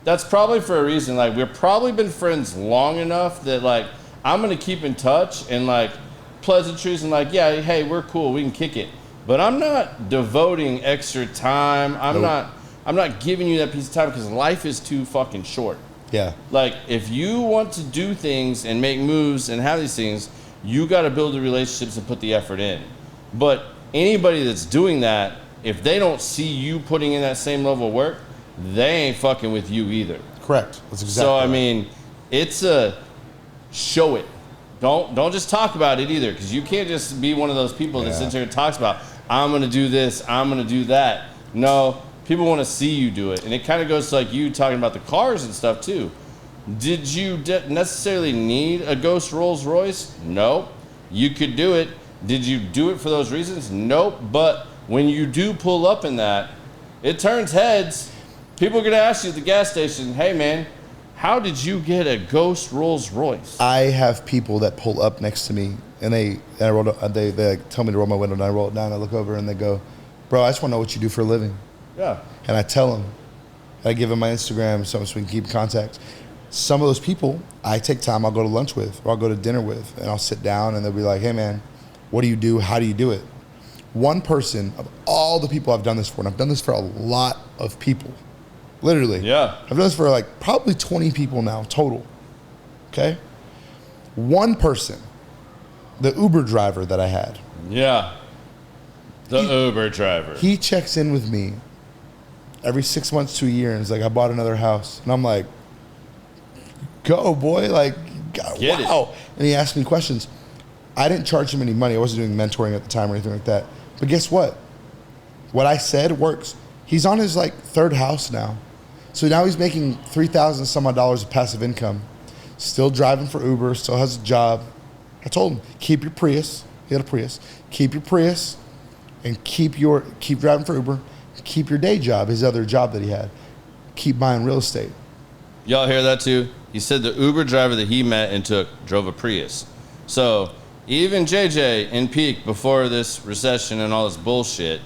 that's probably for a reason. Like, we've probably been friends long enough that, like, I'm going to keep in touch and, like, pleasantries and, like, yeah, hey, we're cool, we can kick it. But I'm not devoting extra time. I'm not giving you that piece of time because life is too fucking short. Yeah. Like, if you want to do things and make moves and have these things, you got to build the relationships and put the effort in. But anybody that's doing that, if they don't see you putting in that same level of work, they ain't fucking with you either. Correct. That's exactly So, I right. mean, it's a show it. Don't just talk about it either, because you can't just be one of those people that sits here and talks about, I'm going to do this, I'm going to do that. No, people want to see you do it. And it kind of goes to like you talking about the cars and stuff too. Did you necessarily need a ghost Rolls Royce? Nope. You could do it. Did you do it for those reasons? Nope. But when you do pull up in that, it turns heads. People are going to ask you at the gas station, hey man, how did you get a ghost Rolls Royce? I have people that pull up next to me and they tell me to roll my window and I roll it down. I look over and they go, bro, I just want to know what you do for a living. Yeah. And I tell them, I give them my Instagram so we can keep in contact. Some of those people I take time, I'll go to lunch with or I'll go to dinner with and I'll sit down and they'll be like, hey man, what do you do? How do you do it? One person of all the people I've done this for, and I've done this for a lot of people, literally. Yeah. I've done this for like probably 20 people now total. Okay? One person, the Uber driver that I had. Yeah. The Uber driver. He checks in with me every 6 months to a year and is like, I bought another house. And I'm like, go boy, like, Get wow. And he asked me questions. I didn't charge him any money. I wasn't doing mentoring at the time or anything like that. But guess what? What I said works. He's on his like third house now. So now he's making $3,000 some odd dollars of passive income. Still driving for Uber, still has a job. I told him, keep your Prius. He had a Prius. Keep your Prius and keep driving for Uber. Keep your day job, his other job that he had. Keep buying real estate. Y'all hear that too? He said the Uber driver that he met and drove a Prius. So even JJ in peak before this recession and all this bullshit,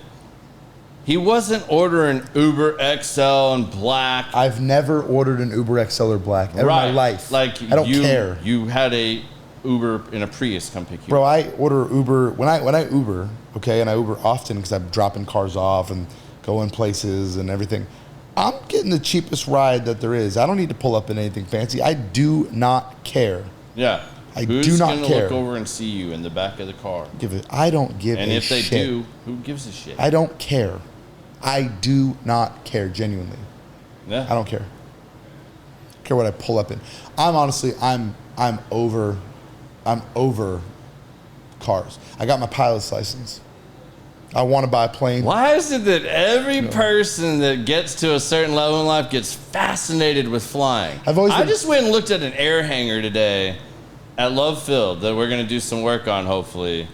he wasn't ordering Uber XL and black. I've never ordered an Uber XL or black ever in my life. Like, I don't care. You had a Uber in a Prius come pick you Bro, up. I order Uber when I Uber, okay, and I Uber often because I'm dropping cars off and going places and everything. I'm getting the cheapest ride that there is. I don't need to pull up in anything fancy. I do not care. Yeah. I Who's do not gonna care. look over and see you in the back of the car? I don't give a shit. And if they do, who gives a shit? I don't care. I do not care, genuinely. Yeah. I don't care. Care what I pull up in. I'm over cars. I got my pilot's license. I want to buy a plane. Why is it that every person that gets to a certain level in life gets fascinated with flying? I just went and looked at an air hangar today at Love Field that we're going to do some work on, hopefully,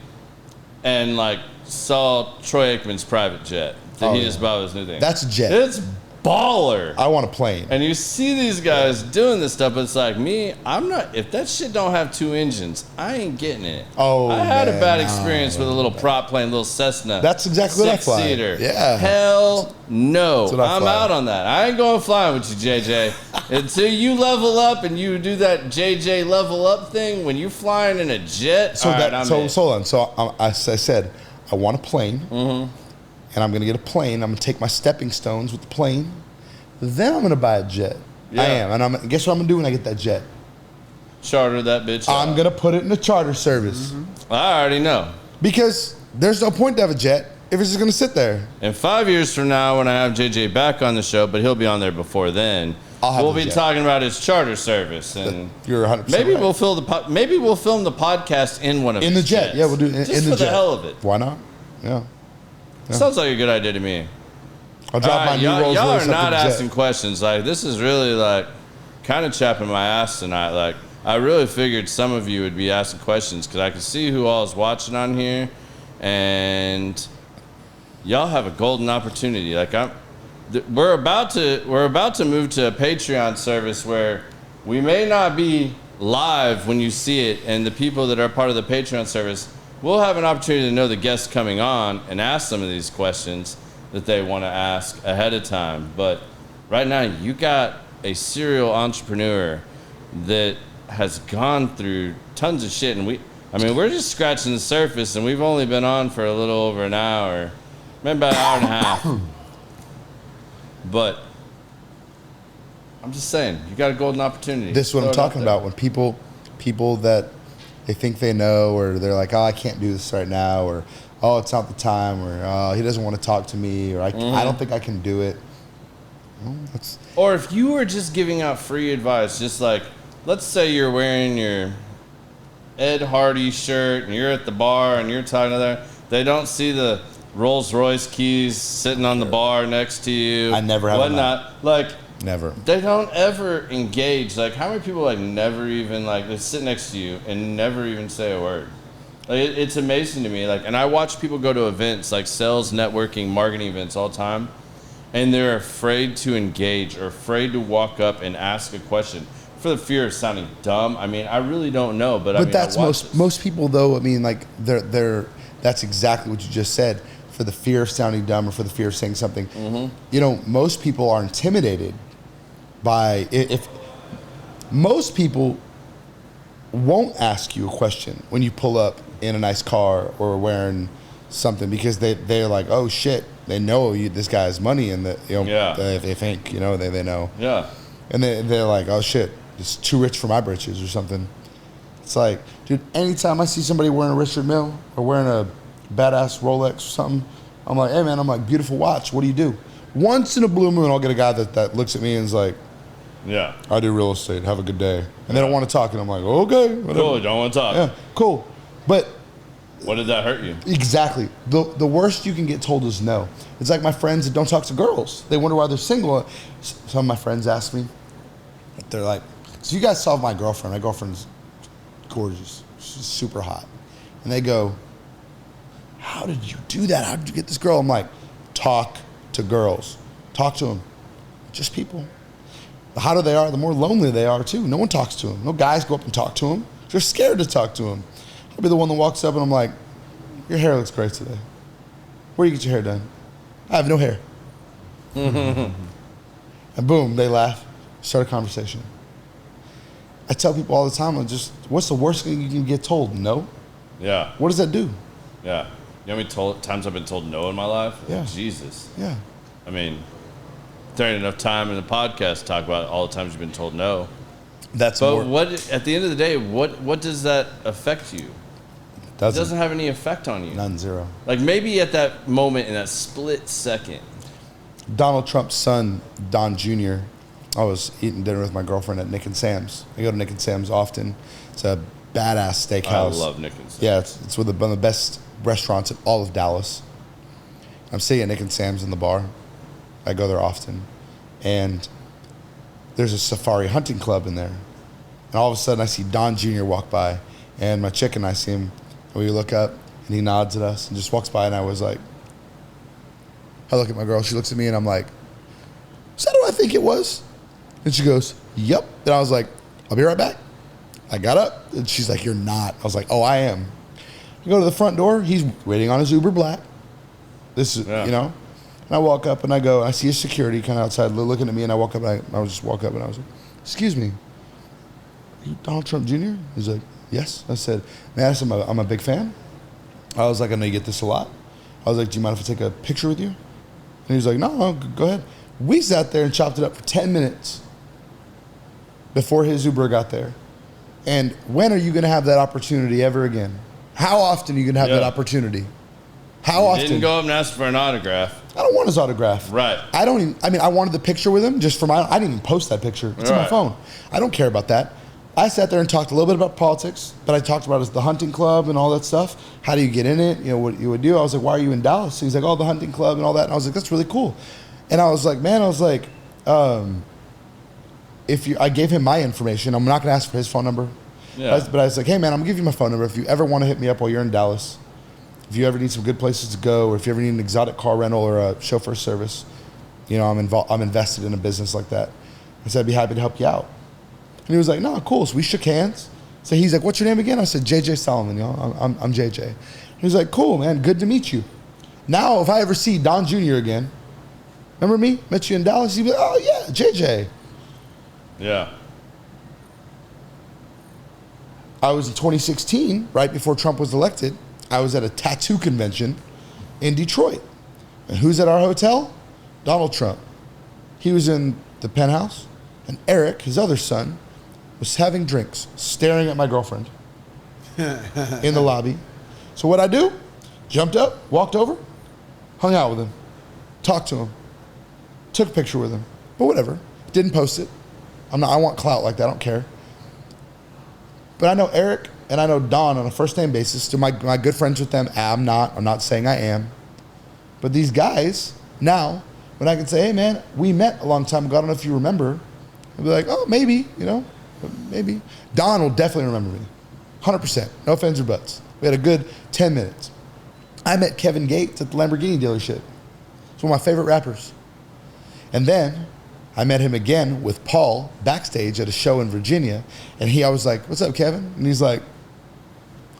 and like saw Troy Aikman's private jet that he just bought his new thing. That's a jet. It's baller. I want a plane. And you see these guys doing this stuff, but it's like me, I'm not, if that shit don't have 2 engines, I ain't getting it. Oh, I had a man, bad no. experience with a little prop plane, little Cessna. That's exactly what I fly. 6-seater. Yeah. Hell no. That's what I I'm fly. out on that. I ain't going flying with you, JJ. Until you level up and you do that JJ level up thing, when you're flying in a jet, So all right, that, I'm so in. hold on. So I said I want a plane, and I'm gonna get a plane. I'm gonna take my stepping stones with the plane. Then I'm gonna buy a jet. Yeah. I am, and guess what I'm gonna do when I get that jet? Charter that bitch I'm out. gonna put it in a charter service I already know. because there's no point to have a jet if it's just gonna sit there. And 5 years from now, when I have JJ back on the show, but he'll be on there before then, I'll have we'll the be jet. talking about his charter service, and You're 100% maybe right. we'll film the podcast in one of in the his jet. jets. Yeah, we'll do it just in for the jet. the hell of it. Why not? Yeah. Sounds like a good idea to me. I'll drop my new y'all, Rolls y'all Royce are up not to the jet. asking questions. Like, this is really like kind of chapping my ass tonight. Like, I really figured some of you would be asking questions because I can see who all is watching on here, and y'all have a golden opportunity. Like, we're about to move to a Patreon service where we may not be live when you see it, and the people that are part of the Patreon service will have an opportunity to know the guests coming on and ask some of these questions that they want to ask ahead of time. But right now, you got a serial entrepreneur that has gone through tons of shit, and we're just scratching the surface, and we've only been on for a little over an hour, maybe about an hour and a half. But I'm just saying, you got a golden opportunity. This is what Throw I'm it out talking there. about. When people that they think they know, or they're like, oh, I can't do this right now, or oh, it's not the time, or oh, he doesn't want to talk to me, or I don't think I can do it. Well, that's Or if you were just giving out free advice, just like, let's say you're wearing your Ed Hardy shirt and you're at the bar and you're talking to them. They don't see the Rolls Royce keys sitting on the bar next to you. I never have them whatnot. Like, never. they don't ever engage. Like, how many people like never even like they sit next to you and never even say a word? Like, it's amazing to me. Like, and I watch people go to events like sales, networking, marketing events all the time, and they're afraid to engage or afraid to walk up and ask a question for the fear of sounding dumb. I mean, I really don't know, but I mean, that's I watch this. most people though. I mean, like they're that's exactly what you just said. For the fear of sounding dumb or for the fear of saying something, you know, most people are intimidated by if most people won't ask you a question when you pull up in a nice car or wearing something because they're like, oh shit, they know this guy has money and that, you know, Yeah. they think, you know, they know. Yeah. And they're like, oh shit, it's too rich for my britches or something. It's like, dude, anytime I see somebody wearing a Richard Mille or wearing a badass Rolex or something, I'm like, hey man, I'm like, beautiful watch, what do you do? Once in a blue moon, I'll get a guy that looks at me and is like, Yeah. I do real estate, have a good day. And they don't want to talk, and I'm like, okay, whatever. Cool. Don't want to talk. Yeah, cool. But What did that hurt you? exactly, the worst you can get told is no. It's like my friends that don't talk to girls. They wonder why they're single. Some of my friends ask me, they're like, so you guys saw my girlfriend. My girlfriend's gorgeous. She's super hot. And they go, how did you do that? How did you get this girl? I'm like, talk to girls. Talk to them. Just people. The hotter they are, the more lonely they are too. No one talks to them. No guys go up and talk to them. They're scared to talk to them. I'll be the one that walks up and I'm like, your hair looks great today. Where do you get your hair done? I have no hair. And boom, they laugh. Start a conversation. I tell people all the time, what's the worst thing you can get told? No. Yeah. What does that do? Yeah. You know how many times I've been told no in my life? Yeah. Jesus. Yeah. I mean, there ain't enough time in the podcast to talk about all the times you've been told no. That's But more. what, at the end of the day, what does that affect you? It doesn't have any effect on you. None, zero. Like maybe at that moment, in that split second. Donald Trump's son, Don Jr., I was eating dinner with my girlfriend at Nick and Sam's. I go to Nick and Sam's often. It's a badass steakhouse. I love Nick and Sam's. Yeah, it's one of the best restaurants in all of Dallas. I'm sitting at Nick and Sam's in the bar. I go there often. And there's a safari hunting club in there. And all of a sudden I see Don Jr. walk by. And my chick and I see him. And we look up and he nods at us and just walks by. And I was like, I look at my girl. She looks at me and I'm like, what's I think it was? And she goes, yep. And I was like, I'll be right back. I got up, and she's like, you're not. I was like, oh, I am. I go to the front door. He's waiting on his Uber Black. This is, you know. And I walk up, and I go, I see a security kind of outside looking at me, and I walk up, and I just walk up, and I was like, excuse me, are you Donald Trump Jr.? He's like, yes. I said, man, I'm a big fan. I was like, I know you get this a lot. I was like, do you mind if I take a picture with you? And he was like, no, go ahead. We sat there and chopped it up for 10 minutes before his Uber got there. And when are you going to have that opportunity ever again? How often are you going to have that opportunity? How often? Didn't go up and ask for an autograph. I don't want his autograph. Right. I wanted the picture with him just for I didn't even post that picture. It's on my phone. I don't care about that. I sat there and talked a little bit about politics, but I talked about the hunting club and all that stuff. How do you get in it? You know, what you would do. I was like, why are you in Dallas? He's like, oh, the hunting club and all that. And I was like, that's really cool. And I was like, man, I gave him my information. I'm not going to ask for his phone number. Yeah. But I was like, hey, man, I'm going to give you my phone number. If you ever want to hit me up while you're in Dallas, if you ever need some good places to go, or if you ever need an exotic car rental or a chauffeur service, you know, I'm invested in a business like that. I said, I'd be happy to help you out. And he was like, no, cool. So we shook hands. So he's like, what's your name again? I said, JJ Salomon, you know, I'm JJ. He was like, cool, man, good to meet you. Now, if I ever see Don Jr. again, remember me? Met you in Dallas? He'd be like, oh, yeah, JJ. Yeah. I was in 2016, right before Trump was elected. I was at a tattoo convention in Detroit. And who's at our hotel? Donald Trump. He was in the penthouse, and Eric, his other son, was having drinks, staring at my girlfriend in the lobby. So what I do? Jumped up, walked over, hung out with him, talked to him, took a picture with him, but whatever. Didn't post it. I want clout like that. I don't care. But I know Eric and I know Don on a first name basis. So my good friends with them. I'm not saying I am. But these guys now, when I can say, hey man, we met a long time ago. I don't know if you remember. I'll be like, oh, maybe, you know, maybe. Don will definitely remember me. 100%. No offense or buts. We had a good 10 minutes. I met Kevin Gates at the Lamborghini dealership. He's one of my favorite rappers. And then I met him again with Paul backstage at a show in Virginia. And I was like, what's up, Kevin? And he's like,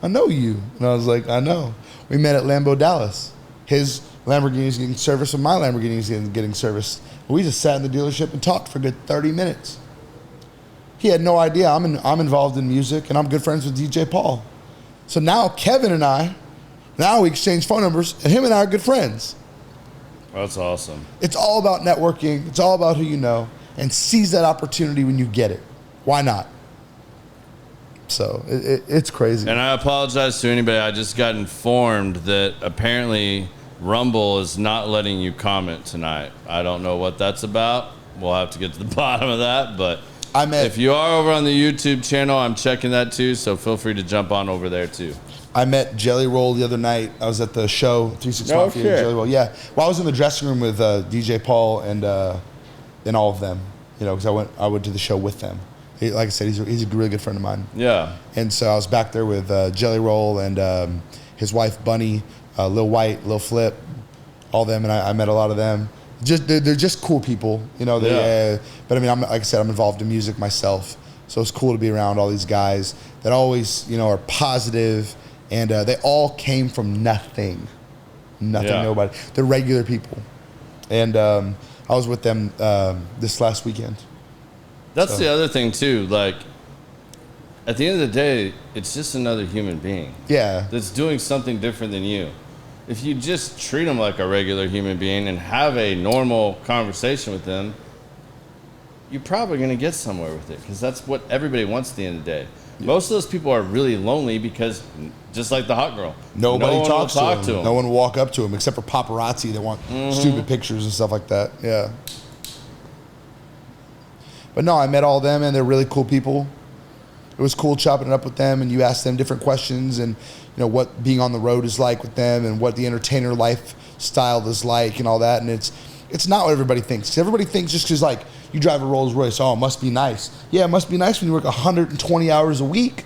I know you. And I was like, I know. We met at Lambo Dallas. His Lamborghini is getting serviced and my Lamborghini is getting serviced. We just sat in the dealership and talked for a good 30 minutes. He had no idea I'm involved in music and I'm good friends with DJ Paul. So now Kevin and now we exchange phone numbers and him and I are good friends. That's awesome. It's all about networking. It's all about who you know, and seize that opportunity when you get it. Why not? So it's crazy. And I apologize to anybody. I just got informed that apparently Rumble is not letting you comment tonight. I don't know what that's about. We'll have to get to the bottom of that. But if you are over on the YouTube channel, I'm checking that too. So feel free to jump on over there too. I met Jelly Roll the other night. I was at the show, 365 Mafia, Jelly Roll. Yeah. Well, I was in the dressing room with DJ Paul and all of them, you know, because I went to the show with them. Like I said, he's a really good friend of mine. Yeah. And so I was back there with Jelly Roll and his wife, Bunny, Lil White, Lil Flip, all of them, and I met a lot of them. They're just cool people, you know. But I mean, like I said, I'm involved in music myself, so it's cool to be around all these guys that always, you know, are positive. And they all came from nothing, nobody. They're regular people. And I was with them this last weekend. That's the other thing, too. Like, at the end of the day, it's just another human being. Yeah. That's doing something different than you. If you just treat them like a regular human being and have a normal conversation with them, you're probably going to get somewhere with it, because that's what everybody wants at the end of the day. Yeah. Most of those people are really lonely because, just like the hot girl, nobody talks to them. No one will walk up to them except for paparazzi that want stupid pictures and stuff like that. Yeah. But no, I met all of them, and they're really cool people. It was cool chopping it up with them, and you ask them different questions, and you know what being on the road is like with them, and what the entertainer lifestyle is like, and all that. And it's not what everybody thinks. Everybody thinks just because like you drive a Rolls Royce, oh, it must be nice. Yeah, it must be nice when you work 120 hours a week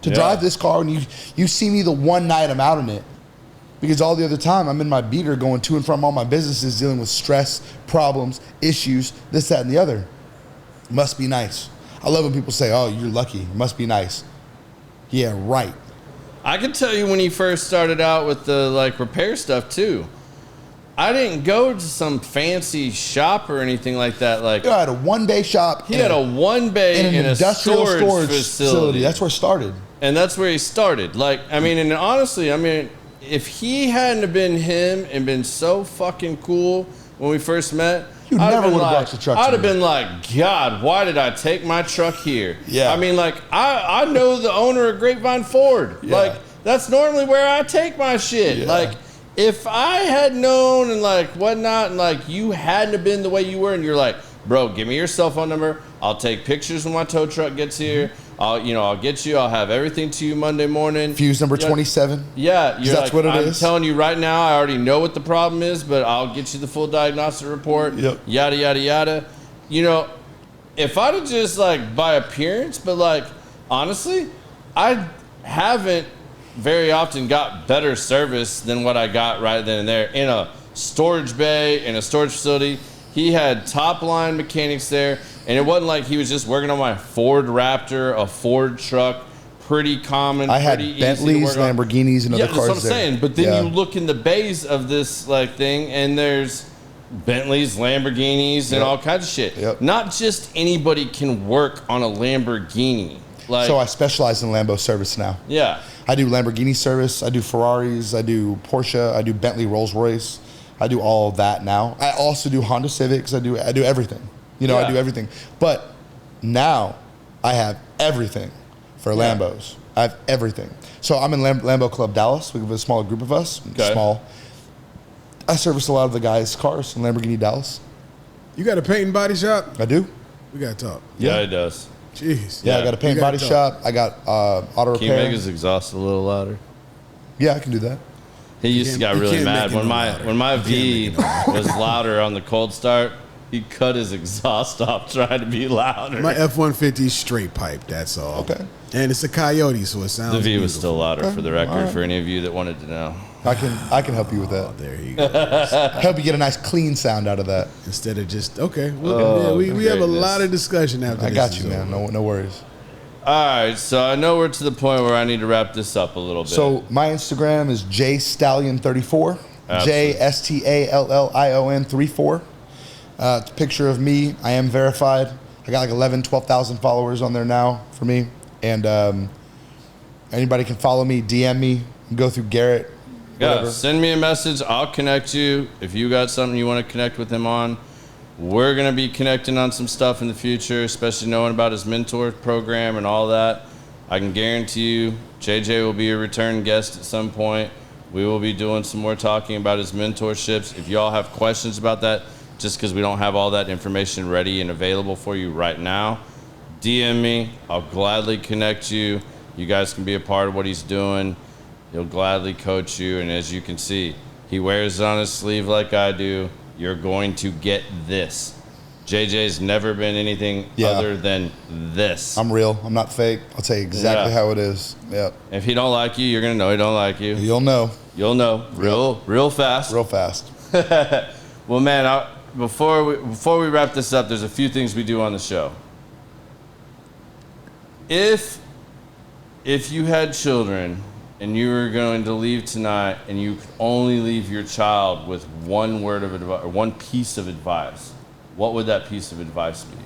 to drive this car, and you see me the one night I'm out in it. Because all the other time I'm in my beater going to and from all my businesses, dealing with stress, problems, issues, this, that, and the other. Must be nice. I love when people say, oh, you're lucky. Must be nice. Yeah, right. I can tell you when he first started out with the like repair stuff too. I didn't go to some fancy shop or anything like that. Like, I had a one-bay shop. He had a one-bay in an industrial storage facility. That's where it started. And that's where he started. Like, I mean, and honestly, I mean, if he hadn't have been him and been so fucking cool when we first met, You never would have brought your truck to I'd have me. been like, God, why did I take my truck here? Yeah. I mean, like, I know the owner of Grapevine Ford. Yeah. Like, that's normally where I take my shit. Yeah. Like, if I had known and like whatnot, and like you hadn't have been the way you were, and you're like, bro, give me your cell phone number. I'll take pictures when my tow truck gets here. I'll get you. I'll have everything to you Monday morning. Fuse number 27. Yeah, you're That's like, what it I'm is? telling you right now, I already know what the problem is, but I'll get you the full diagnostic report. Yep. Yada yada yada. You know, if I'd have just like by appearance, but like honestly, I haven't very often got better service than what I got right then and there in a storage bay, in a storage facility. He had top line mechanics there, and it wasn't like he was just working on my Ford Raptor, a Ford truck, pretty common. I had pretty easy to Bentleys, work on. Lamborghinis, and other That's cars what I'm there. saying. But then Yeah. you look in the bays of this like thing, and there's Bentleys, Lamborghinis, and Yep. all kinds of shit. Yep. Not just anybody can work on a Lamborghini. Like, So I specialize in Lambo service now. yeah. I do Lamborghini service. I do Ferraris. I do Porsche. I do Bentley, Rolls Royce. I do all of that now. I also do Honda Civics. I do everything. You know, Yeah. I do everything. But now I have everything for Yeah. Lambos. I have everything. So I'm in Lambo Club Dallas. We have a small group of us. Okay. Small. I service a lot of the guys' cars in Lamborghini Dallas. You got a paint and body shop? I do. We got to talk. Yeah, it does. Jeez. Yeah, Yeah. I got a paint You body gotta shop. I got auto Can you repair. make his exhaust a little louder? Yeah, I can do that. He used to can't- get you really can't mad make it when no my louder. when my You can't V make it no was louder on the cold start. He cut his exhaust off trying to be louder. My F-150 is straight pipe, that's all. Okay. And it's a Coyote, so it sounds the V was beautiful. still louder for the record Alright. for any of you that wanted to know. I can help you with that. Oh, there you go. Help you get a nice clean sound out of that. Instead of just, okay. Well, Oh, yeah, we have a greatness. lot of discussion after I this got is you, man. over. No worries. All right, so I know we're to the point where I need to wrap this up a little bit. So my Instagram is jstallion34. Absolutely. JSTALLION 34. It's a picture of me. I am verified. I got like 11, 12,000 followers on there now for me. And anybody can follow me, DM me, go through Garrett. yeah, Whatever. send me a message. I'll connect you. If you got something you want to connect with him on, we're going to be connecting on some stuff in the future, especially knowing about his mentor program and all that. I can guarantee you JJ will be a return guest at some point. We will be doing some more talking about his mentorships. If y'all have questions about that, just because we don't have all that information ready and available for you right now, DM me. I'll gladly connect you. You guys can be a part of what he's doing. He'll gladly coach you. And as you can see, he wears it on his sleeve like I do. You're going to get this. JJ's never been anything Yeah. other than this. I'm real. I'm not fake. I'll tell you exactly Yeah. how it is. Yep. If he don't like you, you're going to know he don't like you. You'll know You'll know real fast. real fast. Well, man, before we wrap this up, there's a few things we do on the show. If you had children and you were going to leave tonight and you could only leave your child with one word of advice or one piece of advice, what would that piece of advice be?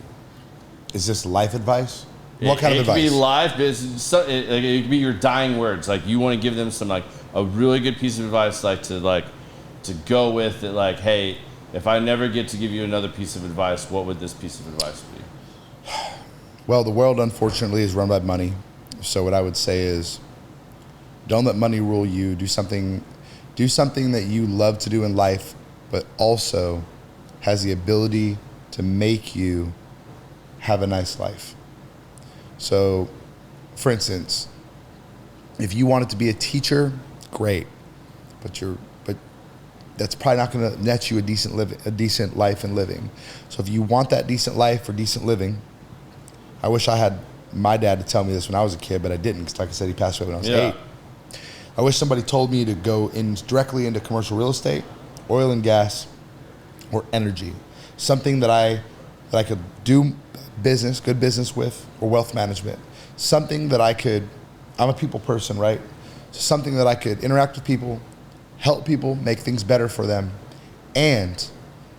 Is this life advice? What kind of It could advice? be life, but it could be your dying words. Like you want to give them some like a really good piece of advice, to go with it. Like, hey, if I never get to give you another piece of advice, what would this piece of advice be? Well, the world, unfortunately, is run by money. So what I would say is, don't let money rule you. Do something that you love to do in life, but also has the ability to make you have a nice life. So, for instance, if you wanted to be a teacher, great, but that's probably not going to net you a decent life and living. So if you want that decent life or decent living, I wish I had my dad to tell me this when I was a kid, but I didn't, because like I said, he passed away when I was 8. I wish somebody told me to go in directly into commercial real estate, oil and gas, or energy. Something that I could do good business with, or wealth management. Something that I'm a people person, right? Something that I could interact with people, help people, make things better for them, and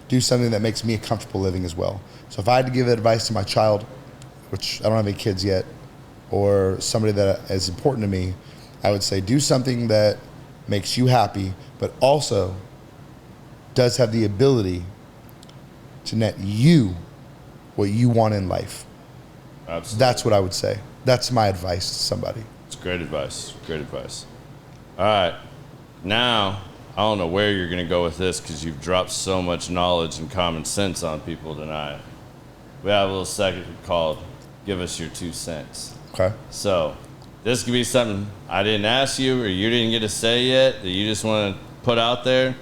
do something that makes me a comfortable living as well. So if I had to give advice to my child, which I don't have any kids yet, or somebody that is important to me, I would say do something that makes you happy, but also does have the ability to net you what you want in life. Absolutely. That's what I would say. That's my advice to somebody. It's great advice. Great advice. All right. Now, I don't know where you're going to go with this because you've dropped so much knowledge and common sense on people tonight. We have a little segment called Give Us Your 2 cents. Okay. So, this could be something I didn't ask you or you didn't get to say yet that you just want to put out there.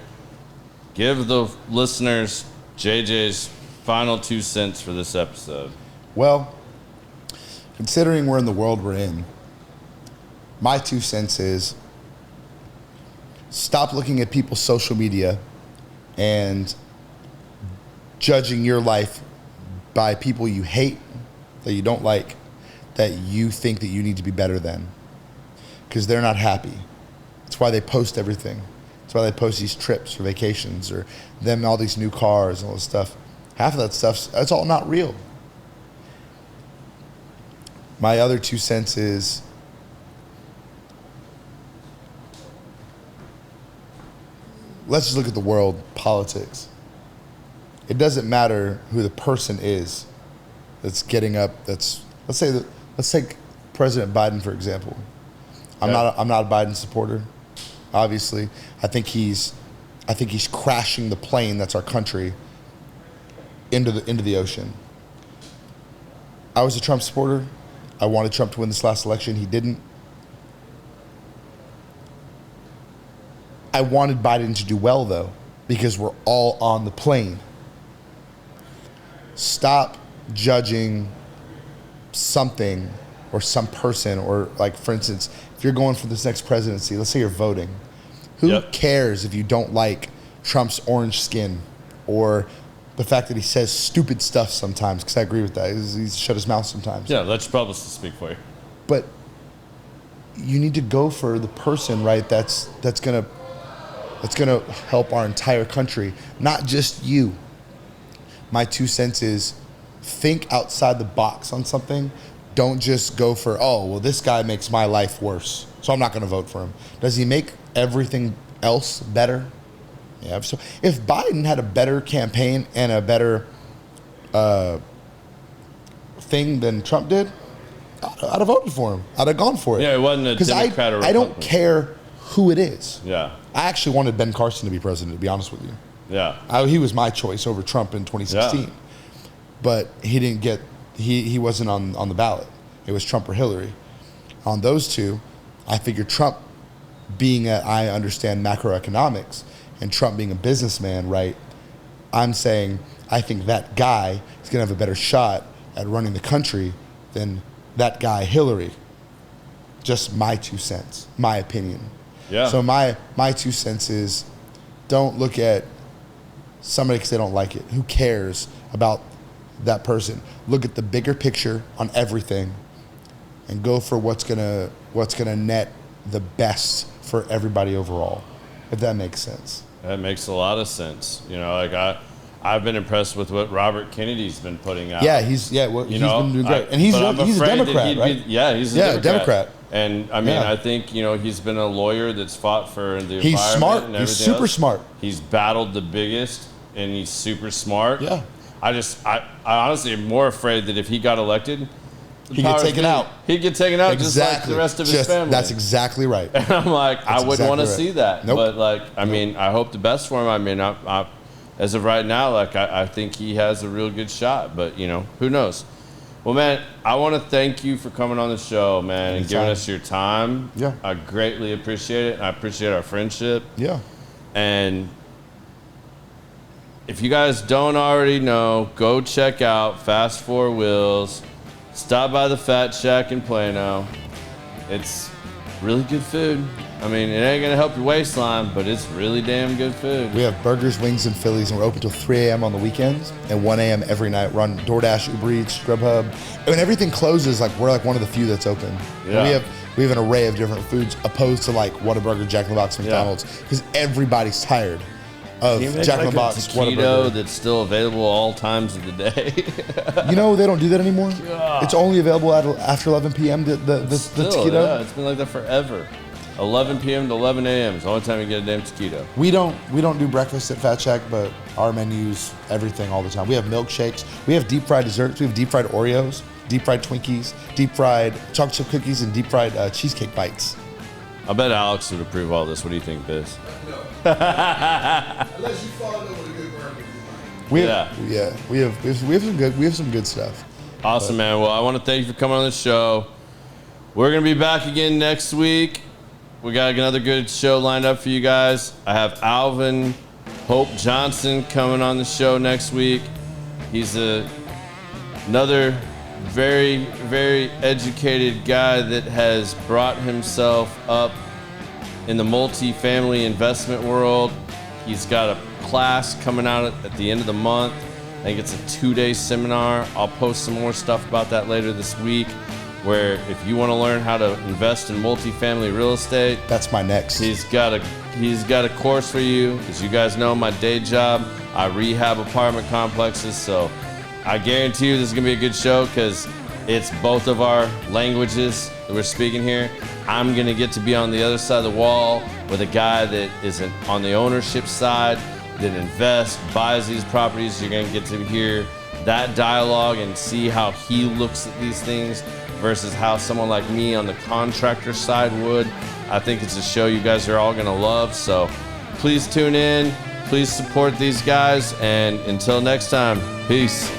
Give the listeners JJ's final 2 cents for this episode. Well, considering we're in the world we're in, my 2 cents is stop looking at people's social media and judging your life by people you hate, that you don't like, that you think that you need to be better than. Because they're not happy. That's why they post everything. That's why they post these trips or vacations or them all these new cars and all this stuff. Half of that stuff, that's all not real. My other 2 cents is let's just look at the world politics. It doesn't matter who the person is that's getting up. Let's take President Biden for example. I'm not a Biden supporter. Obviously, I think he's crashing the plane that's our country into the ocean. I was a Trump supporter. I wanted Trump to win this last election. He didn't. I wanted Biden to do well, though, because we're all on the plane. Stop judging something or some person, or like, for instance, if you're going for this next presidency, let's say you're voting. Who cares if you don't like Trump's orange skin or the fact that he says stupid stuff sometimes? Because I agree with that. He's shut his mouth sometimes. Yeah, let your publicist speak for you. But you need to go for the person, right? That's gonna help our entire country, not just you. My 2 cents is think outside the box on something. Don't just go for, oh, well, this guy makes my life worse, so I'm not going to vote for him. Does he make everything else better? Yeah. So if Biden had a better campaign and a better thing than Trump did, I'd have voted for him. I'd have gone for it. Yeah, it wasn't a Democrat or Republican. I don't care who it is. Yeah. I actually wanted Ben Carson to be president, to be honest with you. Yeah. He was my choice over Trump in 2016. Yeah. But he didn't get, he wasn't on the ballot. It was Trump or Hillary. On those two, I figured Trump, being I understand macroeconomics, and Trump being a businessman, right? I'm saying I think that guy is going to have a better shot at running the country than that guy, Hillary. Just my 2 cents, my opinion. Yeah. So my 2 cents is don't look at somebody because they don't like it. Who cares about that person? Look at the bigger picture on everything and go for what's gonna net the best for everybody overall, if that makes sense. That makes a lot of sense. You know, like I've been impressed with what Robert Kennedy's been putting out. Yeah, he's been doing great. And he's a Democrat, right? He's a Democrat. And I mean, I think, he's been a lawyer that's fought for the environment. He's smart. And he's super smart. He's battled the biggest, and he's super smart. Yeah. I honestly am more afraid that if he got elected, he'd get taken out. He'd get taken out just like the rest of his family. That's exactly right. And I'm like, I wouldn't want to see that. Nope. But like, I mean, I hope the best for him. I mean, as of right now, like I think he has a real good shot. But who knows? Well, man, I want to thank you for coming on the show, man, and giving us your time. Yeah. I greatly appreciate it. And I appreciate our friendship. Yeah. And if you guys don't already know, go check out Fast Four Wheels. Stop by the Fat Shack in Plano. It's really good food. I mean, it ain't gonna help your waistline, but it's really damn good food. We have burgers, wings, and Phillies, and we're open till 3 a.m. on the weekends and 1 a.m. every night. Run DoorDash, Uber Eats, Grubhub. And when everything closes, like we're like one of the few that's open. And Yeah. we have an array of different foods opposed to like Whataburger, Jack in the Box, McDonald's, because everybody's tired of Can you make Jack in like the Box, a taquito Whataburger. that's still available all times of the day? You know they don't do that anymore. It's only available after 11 p.m. The Still, taquito. yeah, it's been like that forever. 11 p.m. to 11 a.m. is the only time you get a damn taquito. We don't do breakfast at Fat Shack, but our menus everything all the time. We have milkshakes. We have deep fried desserts. We have deep fried Oreos, deep fried Twinkies, deep fried chocolate chip cookies, and deep fried cheesecake bites. I bet Alex would approve all this. What do you think, Biz? Unless you fall in love with a good burger. We have some good stuff. Awesome, man. Well, I want to thank you for coming on the show. We're going to be back again next week. We got another good show lined up for you guys. I have Alvin Hope Johnson coming on the show next week. He's another very, very educated guy that has brought himself up in the multi-family investment world. He's got a class coming out at the end of the month. I think it's a 2-day seminar. I'll post some more stuff about that later this week, where if you want to learn how to invest in multifamily real estate, That's my next. he's got a course for you. As you guys know, my day job, I rehab apartment complexes, so I guarantee you this is gonna be a good show because it's both of our languages that we're speaking here. I'm gonna get to be on the other side of the wall with a guy that is on the ownership side, that invests, buys these properties. You're gonna get to hear that dialogue and see how he looks at these things versus how someone like me on the contractor side would. I think it's a show you guys are all gonna love. So please tune in, please support these guys, and until next time, peace.